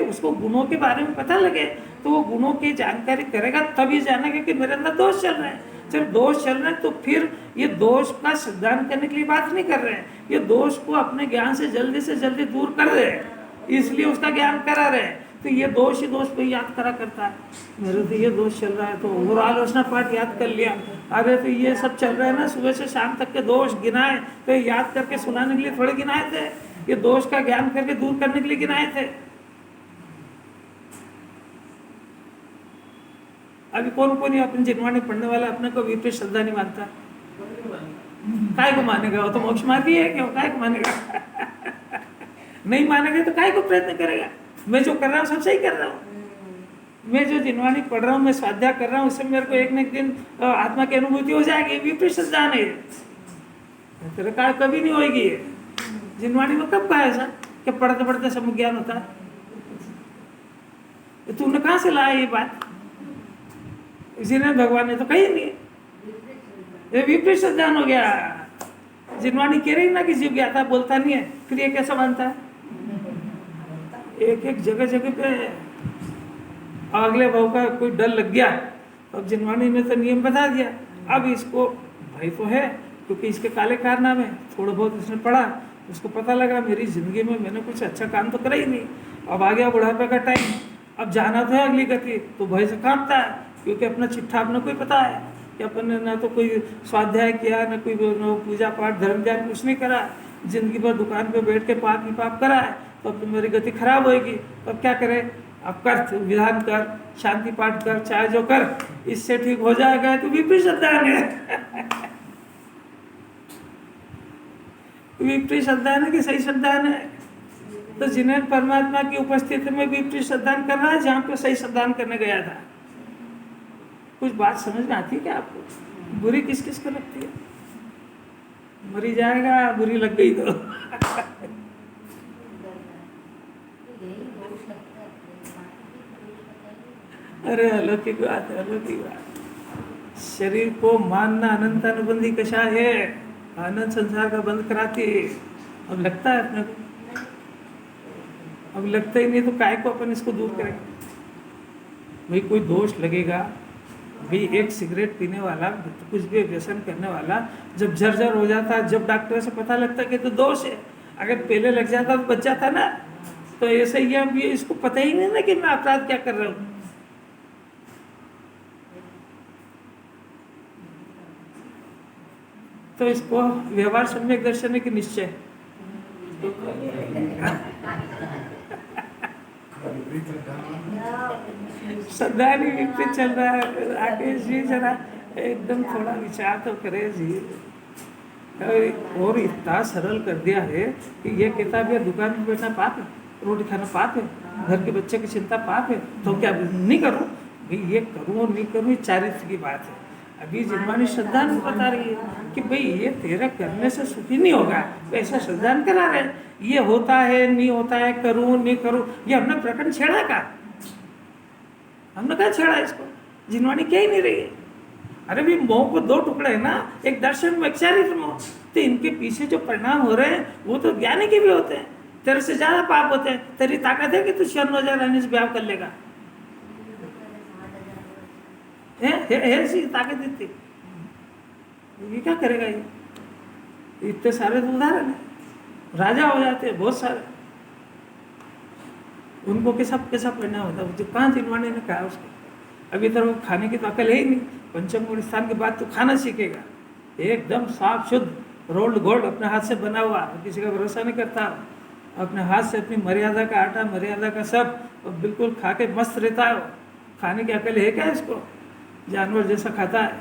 उसको गुणों के बारे में पता लगे, तो वो गुणों की जानकारी करेगा, तभी जानेगा कि मेरे अंदर दोष चल रहे हैं। जब दोष चल रहे हैं तो फिर ये दोष का सिद्धांत करने के लिए बात नहीं कर रहे हैं, ये दोष को अपने ज्ञान से जल्दी दूर कर रहे हैं, इसलिए उसका ज्ञान करा रहे हैं। तो ये दोष ही दोष पे याद करा करता है, मेरे तो ये दोष चल रहा है तो और आलोचना पाठ याद कर लिया। अरे तो ये सब चल रहा है ना, सुबह से शाम तक के दोष गिनाए, तो याद करके सुनाने के लिए थोड़े गिनाए थे, ये दोष का ज्ञान करके दूर करने के लिए गिनाए थे। अभी कौन कौन अपनी जिनवाणी पढ़ने वाला अपने को विपरीत श्रद्धा नहीं मानता? काय को मानेगा? वो तो मोक्ष मार्गी है क्या? काय को मानेगा? नहीं मानेगा तो काय को प्रयत्न करेगा? मैं जो कर रहा हूँ सब सही कर रहा हूँ, मैं जो जिनवाणी पढ़ रहा हूँ, मैं स्वाध्याय कर रहा हूँ, उससे मेरे को एक न एक दिन आत्मा की अनुभूति हो जाएगी। विपरीत श्रद्धा नहीं, तेरे काय कभी नहीं होगी। जिनवाणी में कब कहा ऐसा कि पढ़ते पढ़ते सब ज्ञान होता है? तूने कहाँ से लाया ये बात? जिन्हें भगवान ने तो कही नहीं, ये विपरीत श्रद्धान हो गया। जिनवाणी कह रही ना कि जीव ज्ञाता बोलता नहीं है, फिर ये कैसा मानता है? एक जगह पे अगले भाव का कोई डर लग गया, अब जिनवाणी ने तो नियम बता दिया। अब इसको भय तो है क्योंकि इसके काले कारनामे, थोड़ा बहुत इसने पढ़ा, उसको पता लगा मेरी जिंदगी में मैंने कुछ अच्छा काम तो करा ही नहीं। अब आ गया बुढ़ापे का टाइम, अब जाना तो है अगली गति, तो भय से कांपता है क्योंकि अपना चिट्ठा अपने को ही पता है कि अपन ने ना तो कोई स्वाध्याय किया, ना कोई पूजा पाठ धर्म ज्ञान कुछ नहीं करा, जिंदगी भर दुकान पे बैठ के पाप ही पाप करा है, तो अब मेरी गति खराब होएगी। तो अब क्या करे? अब कर, विधान कर, शांति पाठ कर, चाहे जो कर, इससे ठीक हो जाएगा। तो विपरीत श्रद्धा है। विपरीत श्रद्धा है कि सही श्रद्धा है? तो जिन्हें परमात्मा की उपस्थिति में विपरीत श्रद्धान कर रहा है जहाँ पे सही श्रद्धान करने गया था। कुछ बात समझ में आती है क्या आपको? बुरी किस किस को लगती है? मरी जाएगा, बुरी लग गई तो अरे अलौकिक बात है, अलौकिक बात। शरीर को मानना अनंत अनुबंधी कशा है, आनंद संसार का बंद कराती है। अब लगता है अपने को, अब लगता ही नहीं तो काय को अपन इसको दूर करेंगे? भाई कोई दोष लगेगा, भाई एक सिगरेट पीने वाला, कुछ भी व्यसन करने वाला जब जर्जर हो जाता है, जब डॉक्टर से पता लगता है कि तो दोष है, अगर पहले लग जाता तो बच जाता ना। तो ऐसे ही अब ये इसको पता ही नहीं ना कि मैं अपराध क्या कर रहा हूँ। तो इसको व्यवहार सम्यक दर्शन की निश्चय श्रद्धा नहीं विपरीत चल रहा है। राकेश जी जरा एकदम थोड़ा विचार तो करे जी, और इतना सरल कर दिया है कि ये कहता है भैया दुकान में बैठना पाप है, रोटी खाना पाप है, घर के बच्चे की चिंता पाप है, तो क्या नहीं करूँ? भाई ये करूँ और नहीं करूँ ये चारित्र की बात है। अभी जिनवानी श्रद्धा में बता रही है कि भाई ये तेरा करने से सुखी नहीं होगा, तो ऐसा श्रद्धा करा रहे ये होता है नहीं होता है, करूँ नहीं करूँ, ये हमने प्रकरण छेड़ा का, हमने क्या छेड़ा इसको? जिनवानी क्या ही नहीं रही है। अरे भी मोह को दो टुकड़े है ना, एक दर्शन में एक चारित्र मोह, तो इनके पीछे जो परिणाम हो रहे हैं वो तो ज्ञानी के भी होते हैं। तेरे से ज्यादा पाप होते हैं, तेरी ताकत है कि तू 96,000 रहने से ब्याह कर लेगा? है ऐसी ताकत इतनी, ये क्या करेगा? ये इतने सारे तो उदाहरण है, राजा हो जाते हैं बहुत सारे, उनको कैसा कैसा परिणाम होता है? जो 5 जिनवानी ने कहा उसको, अभी तक वो खाने की तो अकल है ही नहीं। पंचम गुण स्थान के बाद तो खाना सीखेगा, एकदम साफ शुद्ध रोल्ड गोल्ड अपने हाथ से बना हुआ, किसी का भरोसा नहीं करता, अपने हाथ से अपनी मर्यादा का आटा मर्यादा का सब बिल्कुल खा के मस्त रहता है। खाने की अकल है क्या इसको? जानवर जैसा खाता है,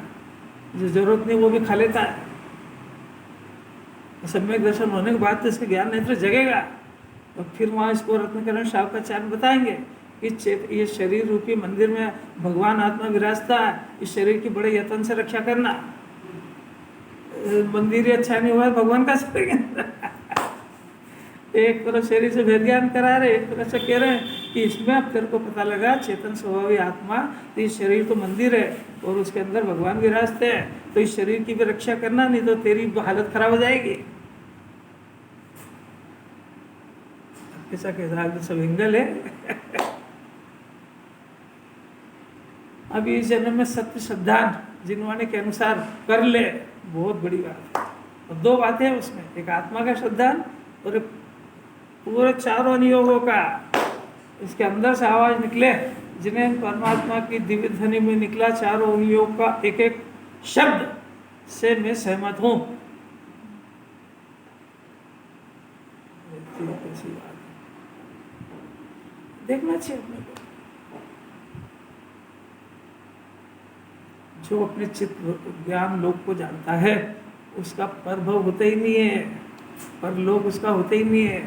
जो जरूरत नहीं वो भी खा लेता है। सम्यक दर्शन होने के बाद तो इसका ज्ञान नेत्र जगेगा, और फिर वहाँ इसको रत्नकरण शावकाचार्य बताएंगे कि ये शरीर रूपी मंदिर में भगवान आत्मा विराजता है, इस शरीर की बड़े यत्न से रक्षा करना। मंदिर ही अच्छा नहीं हुआ भगवान का शरीर एक तरफ शरीर से भेद ज्ञान करा रहे, एक तरफ से कह रहे हैं कि इसमें अब तेरे को पता लगा चेतन स्वभावी आत्मा, तो इस शरीर तो मंदिर है और उसके अंदर भगवान विराजते हैं, तो इस शरीर की भी रक्षा करना, नहीं तो तेरी हालत खराब हो जाएगी। ऐसा कैसा सब एंगल है अभी इस जन्म में सत्य श्रद्धान जिनवाने के अनुसार कर ले, बहुत बड़ी बात है। और 2 बातें हैं उसमें, एक आत्मा का श्रद्धान और एक पूरे 4 अनुयोगों का। इसके अंदर से आवाज निकले, जिन्हें परमात्मा की दिव्य ध्वनि में निकला 4 अनुयोग का एक एक शब्द से मैं सहमत हूं। देखना चाहिए अपने को, जो अपने चित्त ज्ञान लोक को जानता है उसका परभव होता ही नहीं है, पर लोक उसका होता ही नहीं है,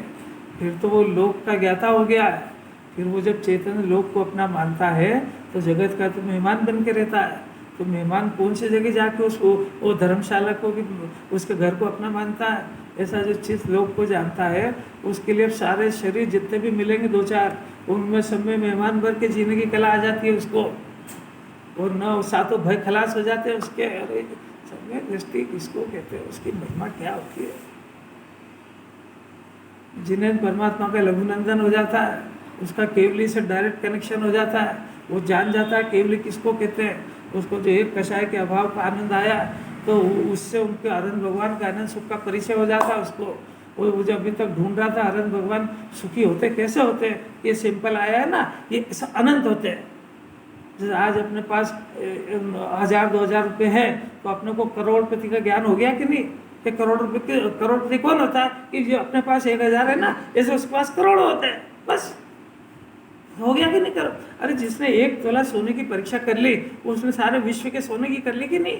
फिर तो वो लोक का ज्ञाता हो गया है। फिर वो जब चेतन लोक को अपना मानता है तो जगत का तो मेहमान बन के रहता है। तो मेहमान कौन सी जगह जाके उसको वो धर्मशाला को भी उसके घर को अपना मानता है? ऐसा जो चित्त लोक को जानता है उसके लिए सारे शरीर जितने भी मिलेंगे 2-4 उनमें सब में मेहमान भर के जीने की कला आ जाती है उसको, और न सातों भय खलास हो जाते हैं उसके। अरे समय दृष्टि किसको कहते हैं, उसकी महिमा क्या होती है? जिन्हें परमात्मा का लघुनंदन हो जाता है, उसका केवली से डायरेक्ट कनेक्शन हो जाता है, वो जान जाता है केवली किसको कहते हैं। उसको जो एक कषाय के अभाव का आनंद आया तो उससे उनके अनंत भगवान का आनंद सुख का परिचय हो जाता है उसको। वो जो अभी तक ढूंढ रहा था अनंत भगवान सुखी होते कैसे होते, ये सिंपल आया है ना, ये अनंत होते हैं। जैसे आज अपने पास 1000-2000 रुपये हैं तो अपने को करोड़पति का ज्ञान हो गया कि नहीं? कि करोड़पति कौन होता है? कि जो अपने पास 1000 है ना, ऐसे उसके पास करोड़ होते हैं, बस हो गया कि नहीं? करो। अरे जिसने 1 तोला सोने की परीक्षा कर ली उसने सारे विश्व के सोने की कर ली कि नहीं?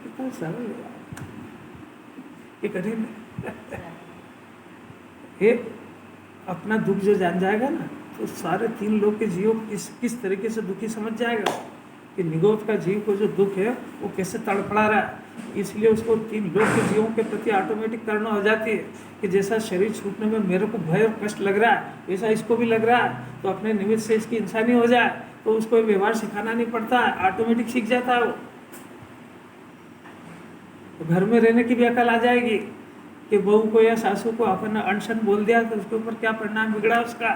कितना सरल है, ये कठिन है। अपना दुख जो जान जाएगा ना तो सारे 3 लोग के जीव किस तरीके से दुखी समझ जाएगा कि निगोद का जीव को जो दुख है वो कैसे तड़पड़ा रहा है। इसलिए उसको 3 लोग के जीवों के प्रति ऑटोमेटिक करना हो जाती है कि जैसा शरीर छूटने में मेरे को भय और कष्ट लग रहा है वैसा इसको भी लग रहा है, तो अपने निमित्त से इसकी इंसानी हो जाए तो उसको व्यवहार सिखाना नहीं पड़ता है, ऑटोमेटिक सीख जाता है वो। तो घर में रहने की भी अकल आ जाएगी कि बहू को या सासू को अपन अनशन बोल दिया तो उसके ऊपर क्या परिणाम बिगड़ा उसका,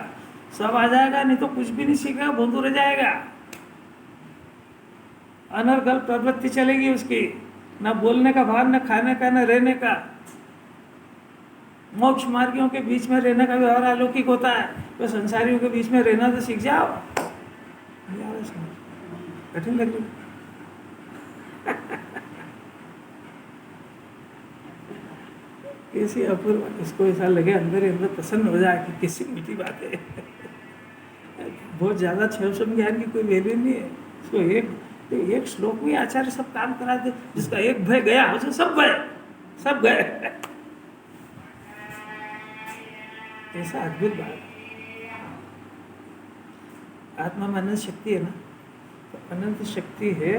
सब आ जाएगा। नहीं तो कुछ भी नहीं सीखेगा, भोंदू रह जाएगा, अनर्गल प्रवृत्ति चलेगी उसकी, ना बोलने का भाव, न खाने का, न रहने का। मोक्ष मार्गियों के बीच में रहने का व्यवहार अलौकिक होता है, तो संसारियों के बीच में रहना तो सीख जाओ। कठिन लग रही कैसी अपूर्व, इसको ऐसा लगे अंदर अंदर प्रसन्न हो जाए कि किसी मीठी बात है। बहुत ज़्यादा 600 ज्ञान की कोई वैल्यू नहीं है, इसको तो एक श्लोक में आचार्य सब काम करा दे, जिसका एक भय गया उसको सब भय, सब गए। ऐसा अद्भुत बात। आत्मा में अनंत शक्ति है ना, तो अनंत शक्ति है,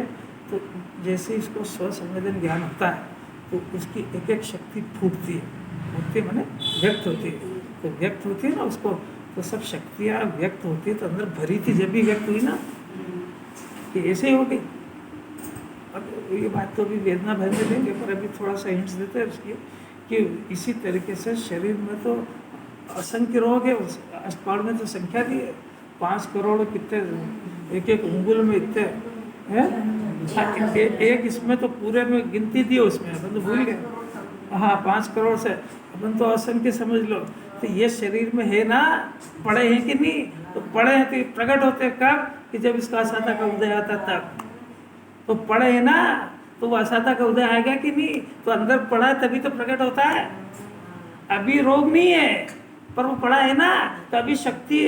तो जैसे इसको स्व संवेदन ज्ञान होता है तो उसकी एक एक शक्ति फूटती है, फूटती माने व्यक्त होती है, तो व्यक्त होती है ना उसको, तो सब शक्तियाँ व्यक्त होती है, तो अंदर भरी थी जब भी व्यक्त हुई ना, कि ऐसे ही हो गई। अब ये बात तो अभी वेदना भर में देंगे, पर अभी थोड़ा सा हिंट्स देते हैं उसकी, कि इसी तरीके से शरीर में तो असंख्य रोग है, अष्टपाद में तो संख्या दी है, 5 करोड़ कितने, एक एक उंगुल में इतने हैं, एक इसमें तो पूरे में गिनती दी है उसमें, अपन तो भूल गए। हाँ 5 करोड़ से अपन तो असंख्य समझ लो। तो ये शरीर में है ना, पड़े हैं कि नहीं, तो पड़े हैं तो प्रकट होते कब, कि जब इसका असाता का उदय आता तब, तो पड़े है ना, तो वो असाता का उदय आएगा कि नहीं, तो अंदर पड़ा है तभी तो प्रकट होता है। अभी रोग नहीं है पर वो पड़ा है ना, तो अभी शक्ति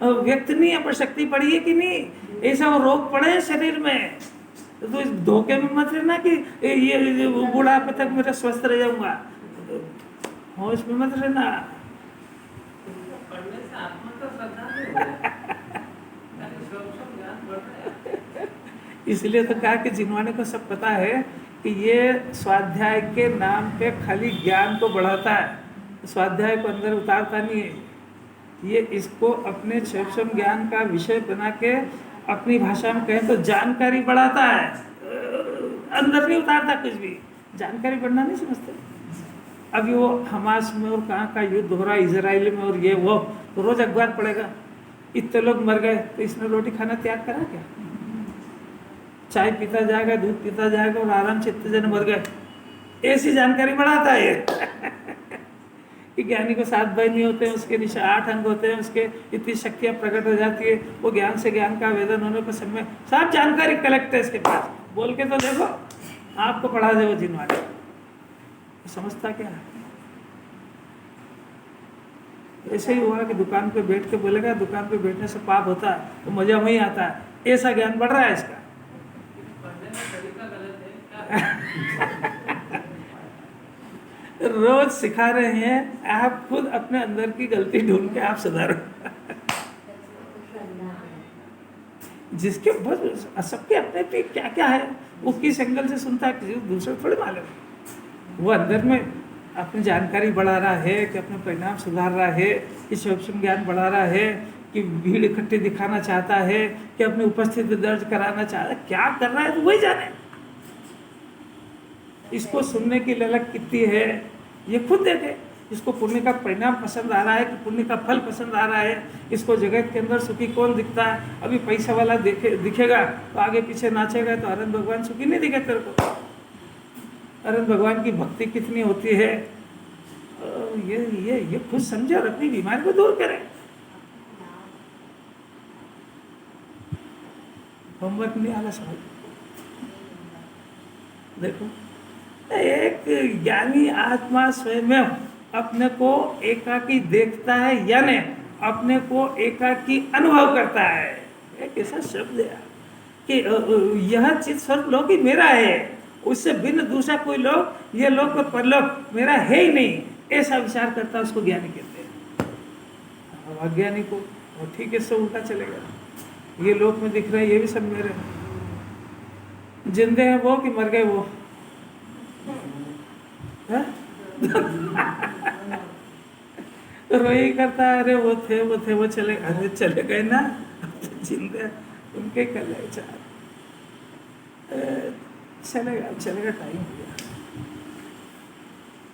व्यक्त नहीं है पर शक्ति पड़ी है कि नहीं, ऐसा वो रोग पड़े हैं शरीर में। तो इस धोखे में मत रहना कि ये बुढ़ापे तक मेरा स्वस्थ रह जाऊंगा, होश में मत रहना। इसलिए तो कहा कि जिन्होंने को सब पता है कि ये स्वाध्याय के नाम पे खाली ज्ञान को बढ़ाता है, स्वाध्याय को अंदर उतारता नहीं है। ये इसको अपने सूक्ष्म ज्ञान का विषय बना के अपनी भाषा में कहें तो जानकारी बढ़ाता है, अंदर नहीं उतारता कुछ भी। जानकारी बढ़ना नहीं समझते। अभी वो हमास में और कहाँ का युद्ध हो रहा है, इजराइल में, और ये वो, तो रोज अखबार पड़ेगा, इतने लोग मर गए, तो इसने रोटी खाना त्याग करा क्या? चाय पीता जाएगा, दूध पीता जाएगा और आराम से इतने जन मर गए, ऐसी जानकारी बढ़ाता है कि ज्ञानी को 7 भाई नहीं होते हैं, उसके निशा 8 अंग होते हैं, उसके इतनी शक्तियाँ प्रकट हो जाती है, वो ज्ञान से ज्ञान का वेदन होने पर समय सब जानकारी कलेक्ट है इसके पास। बोल के तो देखो, आपको पढ़ा दे वो जिनवाने, समझता क्या है? ऐसे ही हुआ कि दुकान पे बैठ के बोलेगा, दुकान पे बैठने से पाप होता है, तो मजा वहीं आता है, ऐसा ज्ञान बढ़ रहा है इसका। रोज सिखा रहे हैं, आप खुद अपने अंदर की गलती ढूंढ के आप सुधारो। जिसके बस सबके अपने पे क्या क्या है, वो किस एंगल से सुनता है, किसी दूसरे थोड़ी मालूम। वो अंदर में अपनी जानकारी बढ़ा रहा है, कि अपने परिणाम सुधार रहा है, कि सूक्ष्म ज्ञान बढ़ा रहा है, कि भीड़ इकट्ठी दिखाना चाहता है, कि अपनी उपस्थिति दर्ज कराना चाहता है, क्या कर रहा है तो वही जाने। इसको सुनने की ललक कितनी है ये खुद देखे। इसको पुण्य का परिणाम पसंद आ रहा है कि पुण्य का फल पसंद आ रहा है, इसको जगत के अंदर सुखी कौन दिखता है। अभी पैसा वाला दिखेगा तो आगे पीछे नाचेगा, तो अरन भगवान सुखी नहीं दिखे तेरे को। अरन भगवान की भक्ति कितनी होती है, ये खुद समझे और अपनी बीमारी को दूर करें। होमवर्क नहीं आना समझ। देखो, एक ज्ञानी आत्मा स्वयं अपने को एकाकी देखता है या नहीं, अपने को एकाकी अनुभव करता है। एक ऐसा शब्द है कि यह चित स्वरूप लोक ही मेरा है, उससे भिन्न दूसरा कोई लोक, ये लोक और परलोक मेरा है ही नहीं, ऐसा विचार करता है, उसको ज्ञानी कहते हैं। अज्ञानी को और ठीक है, सब उल्टा चलेगा। ये लोक में दिख रहा है, ये भी सब मेरे हैं। जिंदे हैं वो कि मर गए वो, रोई करता है, अरे वो थे वो चले, अरे चले गए ना, जिंदे उनके कल चलेगा टाइम।